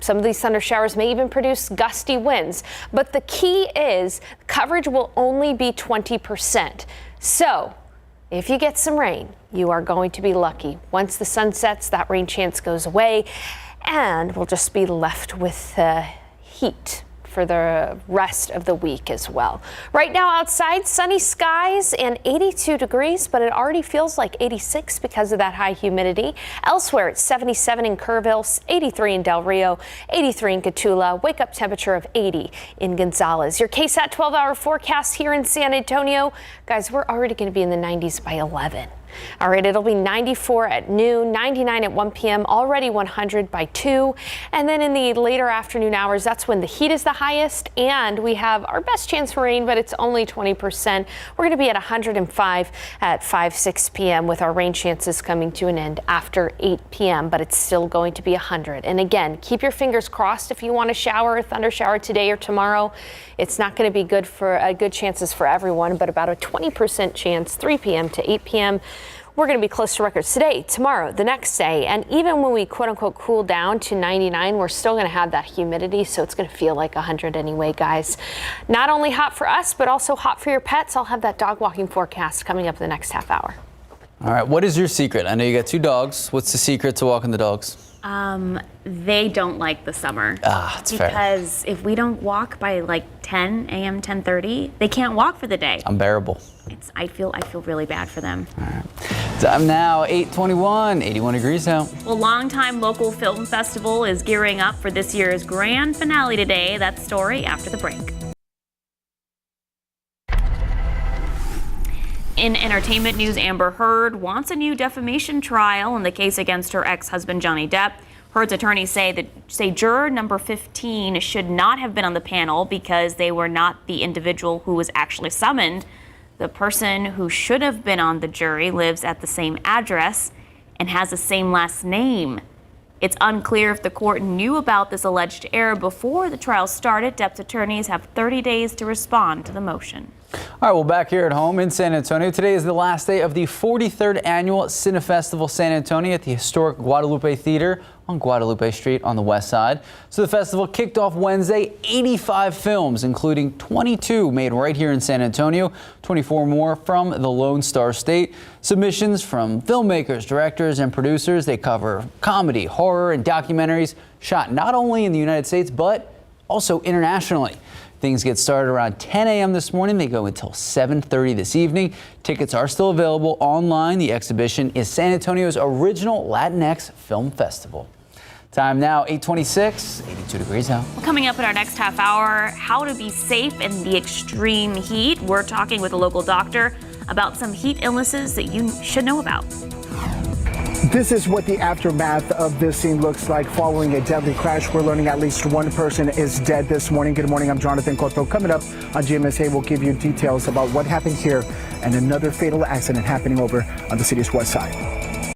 Some of these thunder showers may even produce gusty winds, but the key is coverage will only be 20%. So if you get some rain, you are going to be lucky. Once the sun sets, that rain chance goes away, and we'll just be left with heat for the rest of the week as well. Right now outside, sunny skies and 82 degrees, but it already feels like 86 because of that high humidity. Elsewhere, it's 77 in Kerrville, 83 in Del Rio, 83 in Cotulla, wake up temperature of 80 in Gonzales. Your KSAT 12-hour forecast here in San Antonio. Guys, we're already going to be in the 90s by 11. All right, it'll be 94 at noon, 99 at 1 p.m., already 100 by 2. And then in the later afternoon hours, that's when the heat is the highest, and we have our best chance for rain, but it's only 20%. We're going to be at 105 at 6 p.m. with our rain chances coming to an end after 8 p.m., but it's still going to be 100. And again, keep your fingers crossed if you want a shower, a thunder shower today or tomorrow. It's not going to be good chances for everyone, but about a 20% chance 3 p.m. to 8 p.m. We're going to be close to records today, tomorrow, the next day. And even when we quote unquote cool down to 99, we're still going to have that humidity. So it's going to feel like 100 anyway, guys. Not only hot for us, but also hot for your pets. I'll have that dog walking forecast coming up in the next half hour. All right. What is your secret? I know you got 2 dogs. What's the secret to walking the dogs? They don't like the summer. That's fair. Because if we don't walk by like 10 a.m., 10:30, they can't walk for the day. Unbearable. I feel really bad for them. All right. Time now, 8:21, 81 degrees out. Well, longtime local film festival is gearing up for this year's grand finale today. That story after the break. In entertainment news, Amber Heard wants a new defamation trial in the case against her ex-husband Johnny Depp. Heard's attorneys say juror number 15 should not have been on the panel because they were not the individual who was actually summoned. The person who should have been on the jury lives at the same address and has the same last name. It's unclear if the court knew about this alleged error before the trial started. Depp's attorneys have 30 days to respond to the motion. All right, well, back here at home in San Antonio, today is the last day of the 43rd annual Cine Festival San Antonio at the historic Guadalupe Theater on Guadalupe Street on the west side. So the festival kicked off Wednesday, 85 films, including 22 made right here in San Antonio, 24 more from the Lone Star State. Submissions from filmmakers, directors, and producers. They cover comedy, horror, and documentaries shot not only in the United States, but also internationally. Things get started around 10 a.m. this morning. They go until 7:30 this evening. Tickets are still available online. The exhibition is San Antonio's original Latinx film festival. Time now, 8:26, 82 degrees out. Coming up in our next half hour, how to be safe in the extreme heat. We're talking with a local doctor about some heat illnesses that you should know about. This is what the aftermath of this scene looks like following a deadly crash. We're learning at least one person is dead this morning. Good morning, I'm Jonathan Cotto. Coming up on GMSA, we'll give you details about what happened here and another fatal accident happening over on the city's west side.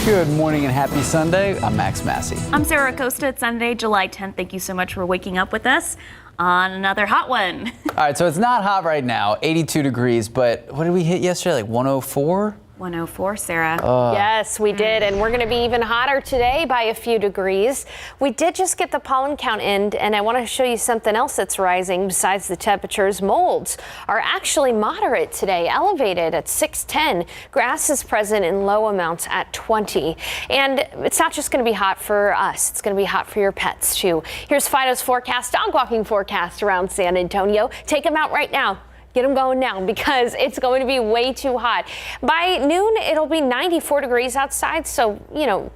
Good morning and happy Sunday. I'm Max Massey. I'm Sarah Acosta. It's Sunday, July 10th. Thank you so much for waking up with us on another hot one. All right, so it's not hot right now, 82 degrees, but what did we hit yesterday, like 104? 104, Sarah. Yes, we did, and we're going to be even hotter today by a few degrees. We did just get the pollen count in, and I want to show you something else that's rising besides the temperatures. Molds are actually moderate today, elevated at 610. Grass is present in low amounts at 20. And it's not just going to be hot for us, it's going to be hot for your pets too. Here's Fido's forecast, dog walking forecast around San Antonio. Take them out right now. Get them going now because it's going to be way too hot. By noon, it'll be 94 degrees outside, so,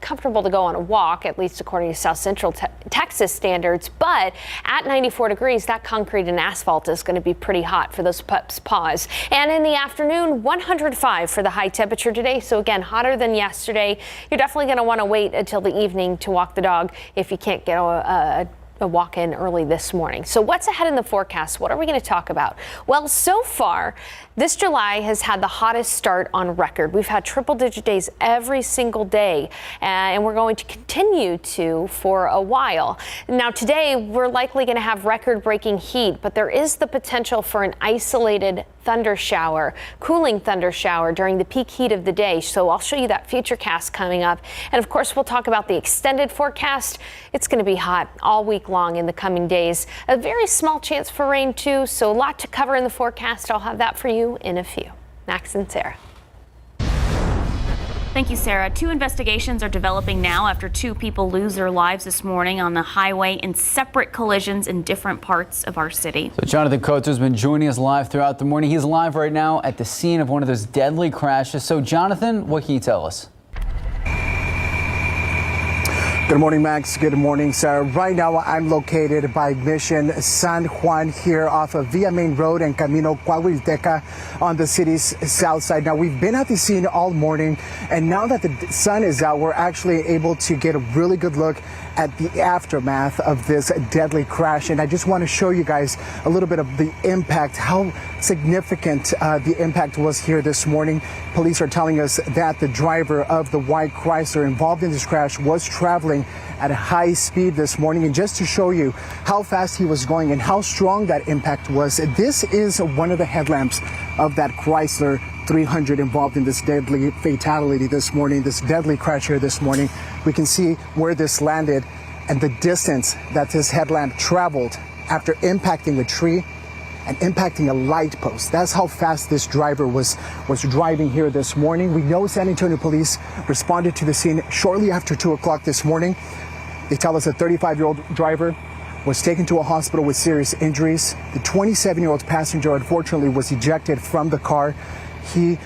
comfortable to go on a walk, at least according to South Central Texas standards. But at 94 degrees, that concrete and asphalt is going to be pretty hot for those pups' paws. And in the afternoon, 105 for the high temperature today. So again, hotter than yesterday. You're definitely going to want to wait until the evening to walk the dog if you can't get a walk in early this morning. So what's ahead in the forecast? What are we going to talk about? Well, so far, this July has had the hottest start on record. We've had triple-digit days every single day, and we're going to continue to for a while. Now, today, we're likely going to have record-breaking heat, but there is the potential for an isolated thunder shower, cooling thunder shower during the peak heat of the day. So I'll show you that futurecast coming up. And of course, we'll talk about the extended forecast. It's going to be hot all week long in the coming days. A very small chance for rain too. So a lot to cover in the forecast. I'll have that for you in a few. Max and Sarah. Thank you, Sarah. 2 investigations are developing now after 2 people lose their lives this morning on the highway in separate collisions in different parts of our city. So Jonathan Coates has been joining us live throughout the morning. He's live right now at the scene of one of those deadly crashes. So Jonathan, what can you tell us? Good morning, Max. Good morning, Sarah. Right now, I'm located by Mission San Juan here off of Via Main Road and Camino Coahuilteca on the city's south side. Now, we've been at the scene all morning, and now that the sun is out, we're actually able to get a really good look at the aftermath of this deadly crash. And I just want to show you guys a little bit of the impact, how significant the impact was here this morning. Police are telling us that the driver of the white Chrysler involved in this crash was traveling at a high speed this morning. And just to show you how fast he was going and how strong that impact was, this is one of the headlamps of that Chrysler 300 involved in this deadly fatality this morning, this deadly crash here this morning. We can see where this landed and the distance that this headlamp traveled after impacting a tree and impacting a light post. That's how fast this driver was driving here this morning. We know San Antonio police responded to the scene shortly after 2 o'clock this morning. They tell us a 35-year-old driver was taken to a hospital with serious injuries. The 27-year-old passenger, unfortunately, was ejected from the car. He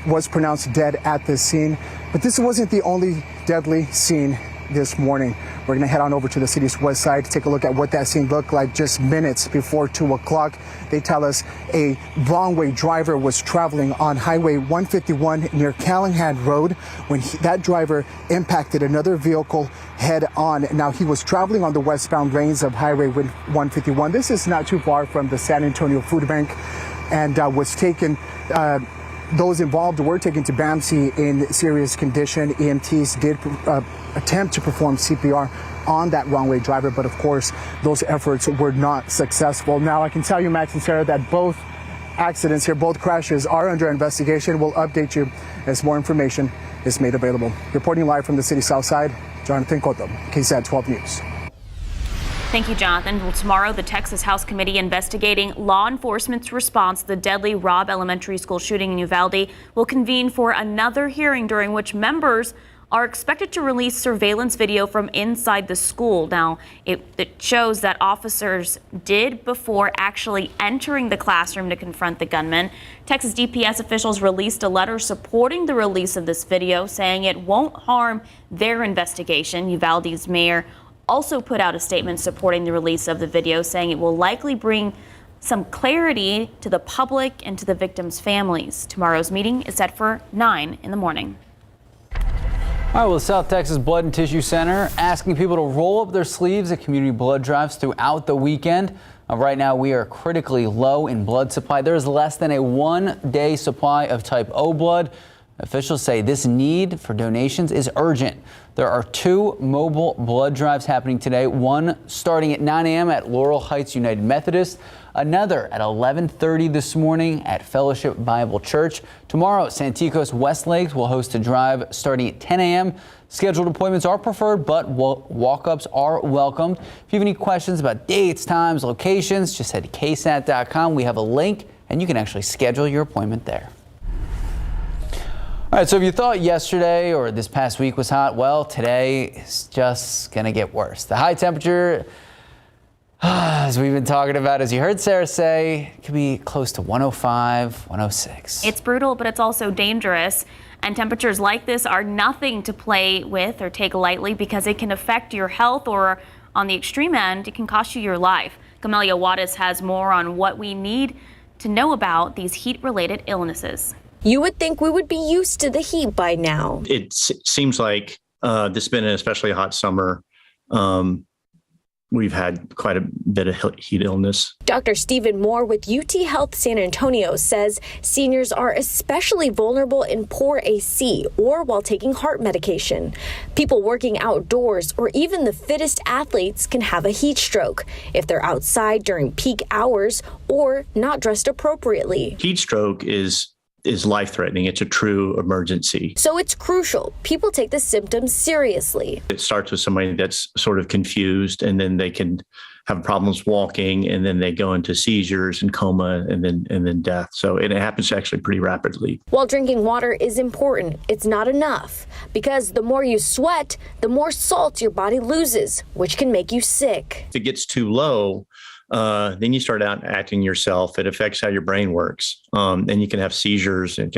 was pronounced dead at the scene. But this wasn't the only deadly scene this morning. We're going to head on over to the city's west side to take a look at what that scene looked like just minutes before 2 o'clock. They tell us a wrong-way driver was traveling on Highway 151 near Callahan Road when that driver impacted another vehicle head-on. Now, he was traveling on the westbound lanes of Highway 151. This is not too far from the San Antonio Food Bank, and was taken those involved were taken to BAMC in serious condition. EMTs did attempt to perform CPR on that wrong-way driver, but of course, those efforts were not successful. Now, I can tell you, Max and Sarah, that both accidents here, both crashes, are under investigation. We'll update you as more information is made available. Reporting live from the city's south side, Jonathan Cotto, KSAT 12 News. Thank you, Jonathan. Well, tomorrow, the Texas House Committee investigating law enforcement's response to the deadly Robb Elementary School shooting in Uvalde will convene for another hearing during which members are expected to release surveillance video from inside the school. Now, it shows that officers did before actually entering the classroom to confront the gunman. Texas DPS officials released a letter supporting the release of this video, saying it won't harm their investigation. Uvalde's mayor also put out a statement supporting the release of the video, saying it will likely bring some clarity to the public and to the victims' families. Tomorrow's meeting is set for 9 in the morning. All right, well, the South Texas Blood and Tissue Center asking people to roll up their sleeves at community blood drives throughout the weekend. Right now, we are critically low in blood supply. There is less than a 1-day supply of type O blood. Officials say this need for donations is urgent. There are 2 mobile blood drives happening today, one starting at 9 a.m. at Laurel Heights United Methodist, another at 11:30 this morning at Fellowship Bible Church. Tomorrow, Santikos Westlake will host a drive starting at 10 a.m. Scheduled appointments are preferred, but walk-ups are welcomed. If you have any questions about dates, times, locations, just head to KSAT.com. We have a link, and you can actually schedule your appointment there. All right, so if you thought yesterday or this past week was hot, well, today is just going to get worse. The high temperature, as we've been talking about, as you heard Sarah say, it could be close to 105, 106. It's brutal, but it's also dangerous. And temperatures like this are nothing to play with or take lightly because it can affect your health, or on the extreme end, it can cost you your life. Camelia Juarez has more on what we need to know about these heat-related illnesses. You would think we would be used to the heat by now. It seems like this has been an especially hot summer. We've had quite a bit of heat illness. Dr. Stephen Moore with UT Health San Antonio says seniors are especially vulnerable in poor AC or while taking heart medication. People working outdoors or even the fittest athletes can have a heat stroke if they're outside during peak hours or not dressed appropriately. Heat stroke is life-threatening. It's a true emergency. So it's crucial people take the symptoms seriously. It starts with somebody that's sort of confused, and then they can have problems walking, and then they go into seizures and coma, and then death. So it happens actually pretty rapidly. While drinking water is important, it's not enough because the more you sweat, the more salt your body loses, which can make you sick. If it gets too low, then you start out acting yourself. It affects how your brain works. And you can have seizures and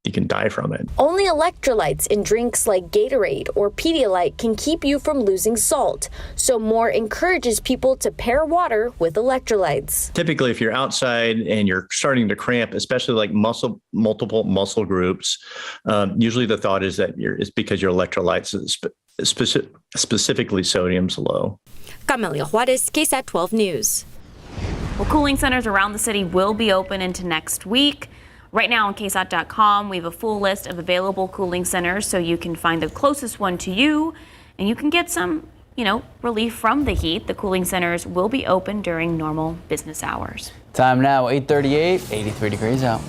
you can die from it. Only electrolytes in drinks like Gatorade or Pedialyte can keep you from losing salt. So Moore encourages people to pair water with electrolytes. Typically, if you're outside and you're starting to cramp, especially like multiple muscle groups, usually the thought is that it's because your electrolytes, specifically sodium's low. Camelia Juarez, KSAT 12 News. Well, cooling centers around the city will be open into next week. Right now on KSAT.com, we have a full list of available cooling centers so you can find the closest one to you and you can get some, relief from the heat. The cooling centers will be open during normal business hours. Time now, 8:38, 83 degrees out.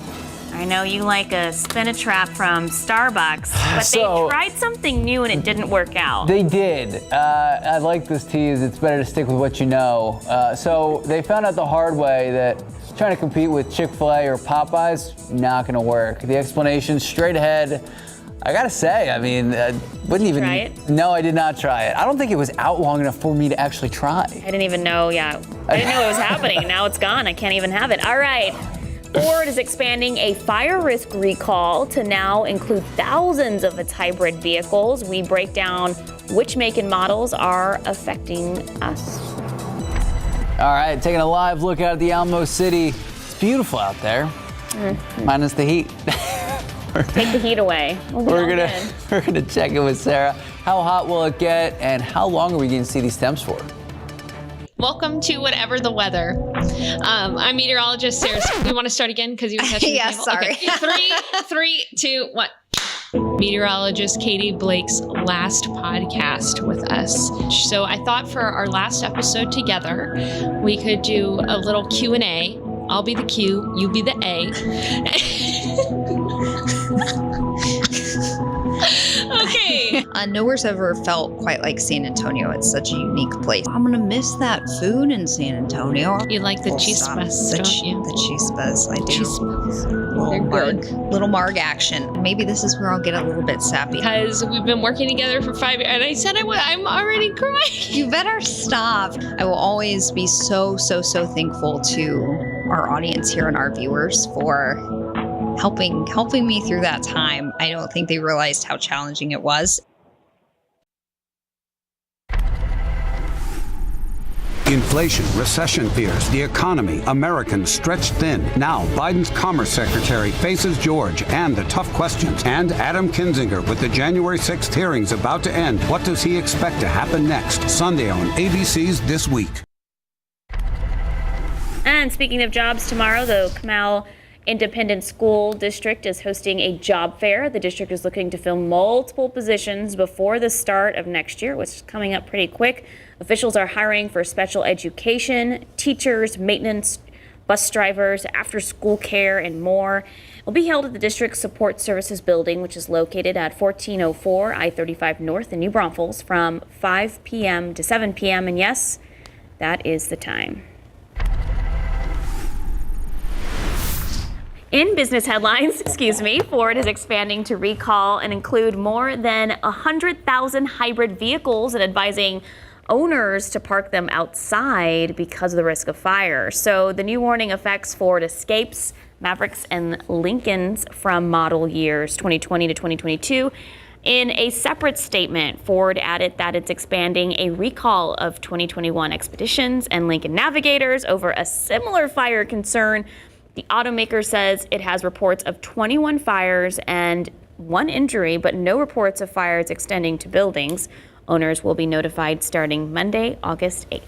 I know you like a spinach wrap from Starbucks, but they tried something new and it didn't work out. They did. I like this tease. It's better to stick with what you know. So they found out the hard way that trying to compete with Chick-fil-A or Popeyes, not going to work. The explanation straight ahead. I got to say, wouldn't even. Try it? No, I did not try it. I don't think it was out long enough for me to actually try. I didn't even know, I didn't know it was happening. Now it's gone. I can't even have it. All right. Ford is expanding a fire risk recall to now include thousands of its hybrid vehicles. We break down which make and models are affecting us. All right, taking a live look out at the Alamo City. It's beautiful out there, minus the heat. Take the heat away. We're gonna check in with Sarah. How hot will it get, and how long are we going to see these temps for? Welcome to Whatever the Weather. I'm meteorologist Sarah. You want to start again because you were touching the table? Sorry. Okay. 3, 2, 1. Meteorologist Katie Blake's last podcast with us. So I thought for our last episode together, we could do a little Q&A. I'll be the Q, you be the A. Okay. Nowhere's ever felt quite like San Antonio. It's such a unique place. I'm gonna miss that food in San Antonio. You like the chispas, don't you? The chispas, I do. Chispas. Little marg action. Maybe this is where I'll get a little bit sappy. Because we've been working together for 5 years, and I said I'm already crying. You better stop. I will always be so thankful to our audience here and our viewers for helping me through that time. I don't think they realized how challenging it was. Inflation, recession fears, the economy, Americans stretched thin. Now Biden's Commerce Secretary faces George and the tough questions. And Adam Kinzinger with the January 6th hearings about to end. What does he expect to happen next? Sunday on ABC's This Week. And speaking of jobs, tomorrow the Kamau Independent School District is hosting a job fair. The district is looking to fill multiple positions before the start of next year, which is coming up pretty quick. Officials are hiring for special education, teachers, maintenance, bus drivers, after-school care, and more. It will be held at the District Support Services Building, which is located at 1404 I-35 North in New Braunfels from 5 p.m. to 7 p.m. And yes, that is the time. In business headlines, Ford is expanding to recall and include more than 100,000 hybrid vehicles and advising owners to park them outside because of the risk of fire. So the new warning affects Ford Escapes, Mavericks, and Lincolns from model years 2020 to 2022. In a separate statement, Ford added that it's expanding a recall of 2021 Expeditions and Lincoln Navigators over a similar fire concern. The automaker says it has reports of 21 fires and 1 injury, but no reports of fires extending to buildings. Owners will be notified starting Monday, August 8th.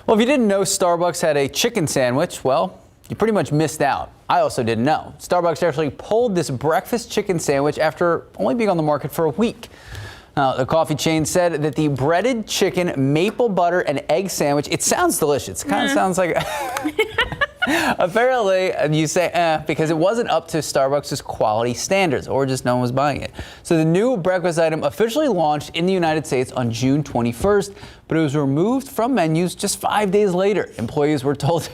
Well, if you didn't know Starbucks had a chicken sandwich, well, you pretty much missed out. I also didn't know. Starbucks actually pulled this breakfast chicken sandwich after only being on the market for a week. The coffee chain said that the breaded chicken, maple butter, and egg sandwich, it sounds delicious. It kind of sounds like... Apparently, you say, because it wasn't up to Starbucks' quality standards, or just no one was buying it. So the new breakfast item officially launched in the United States on June 21st, but it was removed from menus just 5 days later. Employees were told,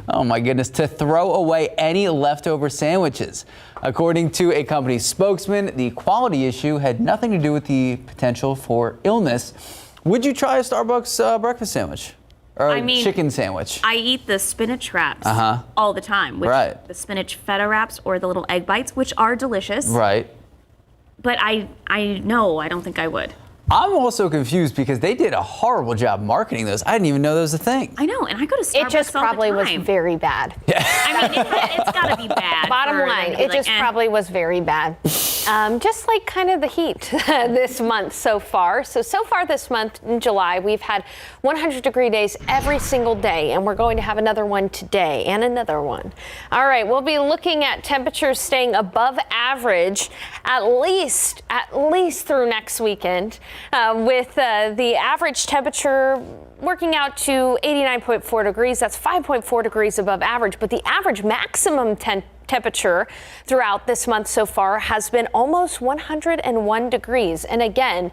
oh my goodness, to throw away any leftover sandwiches. According to a company spokesman, the quality issue had nothing to do with the potential for illness. Would you try a Starbucks breakfast sandwich? Or chicken sandwich? I eat the spinach wraps all the time. The spinach feta wraps or the little egg bites, which are delicious. Right. But I don't think I would. I'm also confused because they did a horrible job marketing those. I didn't even know those was a thing. I know, and I go to Starbucks It just probably was very bad. I mean, it's got to be bad. Bottom line, it just probably was very bad. Just like kind of the heat this month so far. So far this month in July, we've had 100-degree days every single day, and we're going to have another one today and another one. All right, we'll be looking at temperatures staying above average at least through next weekend. With the average temperature working out to 89.4 degrees. That's 5.4 degrees above average. But the average maximum temperature throughout this month so far has been almost 101 degrees. And again,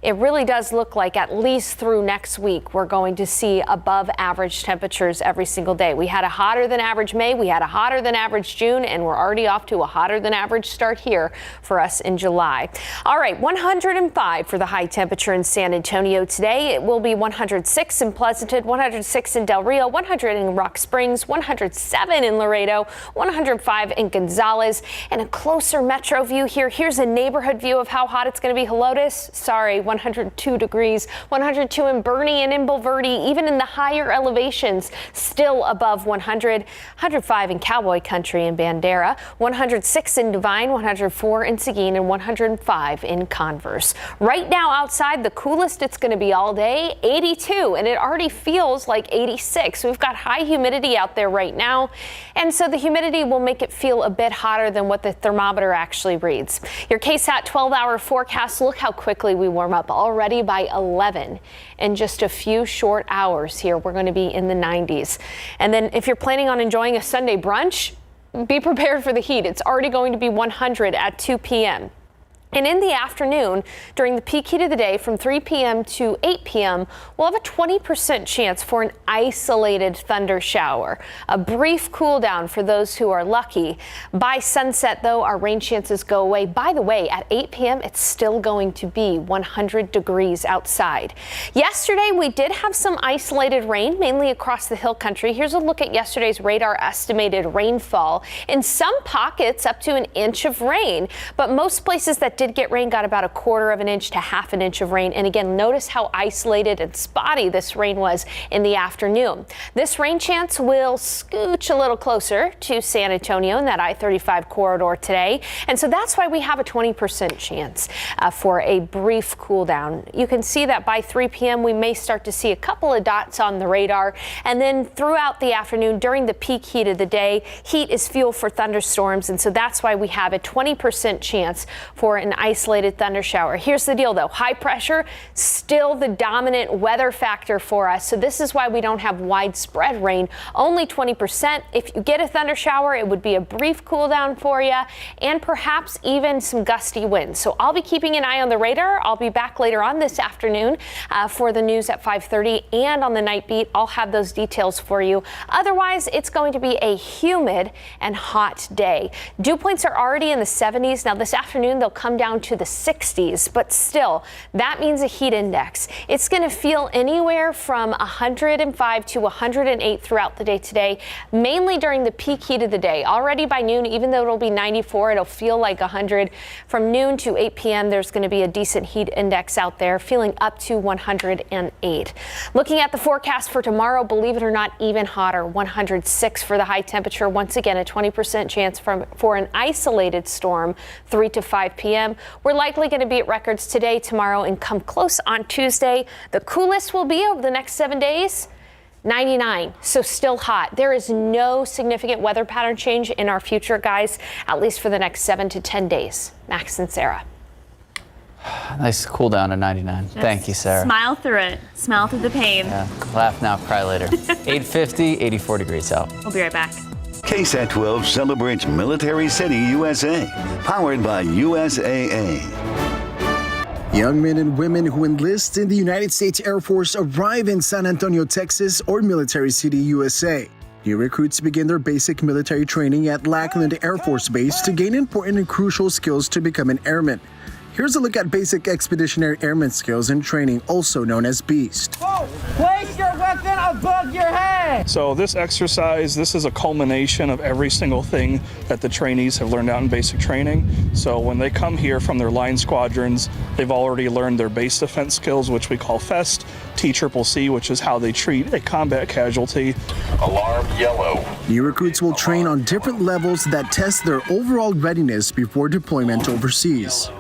it really does look like at least through next week, we're going to see above average temperatures every single day. We had a hotter than average May, we had a hotter than average June, and we're already off to a hotter than average start here for us in July. All right, 105 for the high temperature in San Antonio today. It will be 106 in Pleasanton, 106 in Del Rio, 100 in Rock Springs, 107 in Laredo, 105 in Gonzales, and a closer metro view here. Here's a neighborhood view of how hot it's going to be. Helotes, sorry, 102 degrees, 102 in Bernie and in Bulverde, even in the higher elevations, still above 100, 105 in Cowboy Country and Bandera, 106 in Divine, 104 in Seguin, and 105 in Converse. Right now outside, the coolest it's going to be all day, 82, and it already feels like 86. We've got high humidity out there right now, and so the humidity will make it feel a bit hotter than what the thermometer actually reads. Your KSAT 12-hour forecast, look how quickly we warm up. Already by 11 in just a few short hours here. We're going to be in the 90s. And then if you're planning on enjoying a Sunday brunch, be prepared for the heat. It's already going to be 100 at 2 p.m. And in the afternoon, during the peak heat of the day from 3 p.m. to 8 p.m., we'll have a 20% chance for an isolated thunder shower. A brief cool down for those who are lucky. By sunset, though, our rain chances go away. By the way, at 8 p.m., it's still going to be 100 degrees outside. Yesterday, we did have some isolated rain, mainly across the hill country. Here's a look at yesterday's radar estimated rainfall. In some pockets, up to an inch of rain, but most places that did did get rain, got about 1/4 inch to 1/2 inch of rain. And again, notice how isolated and spotty this rain was in the afternoon. This rain chance will scooch a little closer to San Antonio in that I-35 corridor today. And so that's why we have a 20% chance for a brief cool down. You can see that by 3 p.m. we may start to see a couple of dots on the radar. And then throughout the afternoon during the peak heat of the day, heat is fuel for thunderstorms. And so that's why we have a 20% chance for an isolated thunder shower. Here's the deal though, high pressure still the dominant weather factor for us. So this is why we don't have widespread rain, only 20%. If you get a thunder shower, it would be a brief cool down for you and perhaps even some gusty winds. So I'll be keeping an eye on the radar. I'll be back later on this afternoon for the news at 5:30 and on the night beat. I'll have those details for you. Otherwise, it's going to be a humid and hot day. Dew points are already in the 70s. Now this afternoon, they'll come down to the 60s, but still, that means a heat index. It's going to feel anywhere from 105 to 108 throughout the day today, mainly during the peak heat of the day. Already by noon, even though it'll be 94, it'll feel like 100. From noon to 8 p.m., there's going to be a decent heat index out there, feeling up to 108. Looking at the forecast for tomorrow, believe it or not, even hotter, 106 for the high temperature. Once again, a 20% chance for an isolated storm, 3 to 5 p.m. We're likely going to be at records today, tomorrow, and come close on Tuesday. The coolest will be over the next 7 days, 99, so still hot. There is no significant weather pattern change in our future, guys, at least for the next 7 to 10 days. Max and Sarah. Nice cool down to 99. Thank you, Sarah. Smile through it. Smile through the pain. Yeah. Laugh now, cry later. 8:50, 84 degrees out. We'll be right back. KSAT 12 celebrates Military City, USA, powered by USAA. Young men and women who enlist in the United States Air Force arrive in San Antonio, Texas, or Military City, USA. New recruits begin their basic military training at Lackland Air Force Base to gain important and crucial skills to become an airman. Here's a look at basic Expeditionary Airman skills and training, also known as BEAST. Place your weapon above your head. So this exercise, this is a culmination of every single thing that the trainees have learned out in basic training. So when they come here from their line squadrons, they've already learned their base defense skills, which we call FEST, TCCC, which is how they treat a combat casualty. Alarm yellow. New recruits will train on different levels that test their overall readiness before deployment overseas.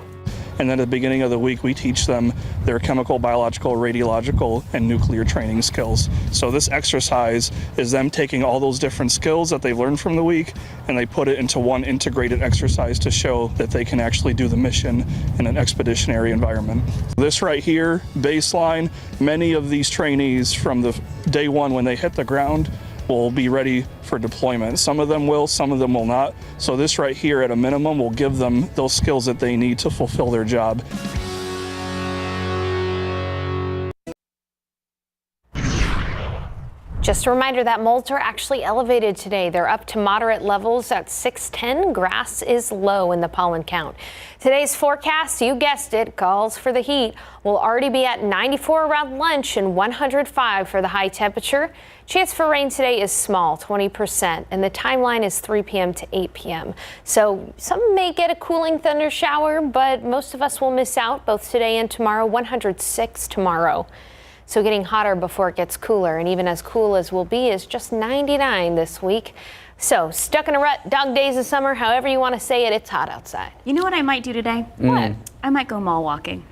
And then at the beginning of the week, we teach them their chemical, biological, radiological, and nuclear training skills. So this exercise is them taking all those different skills that they learned from the week, and they put it into one integrated exercise to show that they can actually do the mission in an expeditionary environment. This right here, baseline, many of these trainees from the day one when they hit the ground will be ready for deployment. Some of them will, some of them will not. So this right here at a minimum will give them those skills that they need to fulfill their job. Just a reminder that molds are actually elevated today. They're up to moderate levels at 610. Grass is low in the pollen count. Today's forecast, you guessed it, calls for the heat. We'll already be at 94 around lunch and 105 for the high temperature. Chance for rain today is small, 20%, and the timeline is 3 p.m. to 8 p.m. So some may get a cooling thunder shower, but most of us will miss out both today and tomorrow. 106 tomorrow. So getting hotter before it gets cooler, and even as cool as we'll be is just 99 this week. So stuck in a rut, dog days of summer, however you want to say it, it's hot outside. You know what I might do today? What? I might go mall walking.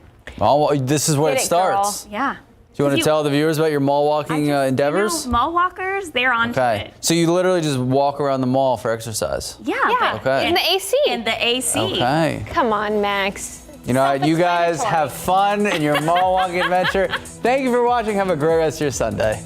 This is where it starts. Girl. Yeah. Do you want to tell the viewers about your mall walking endeavors? You know, mall walkers, they're on it. So you literally just walk around the mall for exercise? Yeah. Okay. In the AC. In the AC. Okay. Come on, Max. You know, you guys have fun in your mall walking adventure. Thank you for watching. Have a great rest of your Sunday.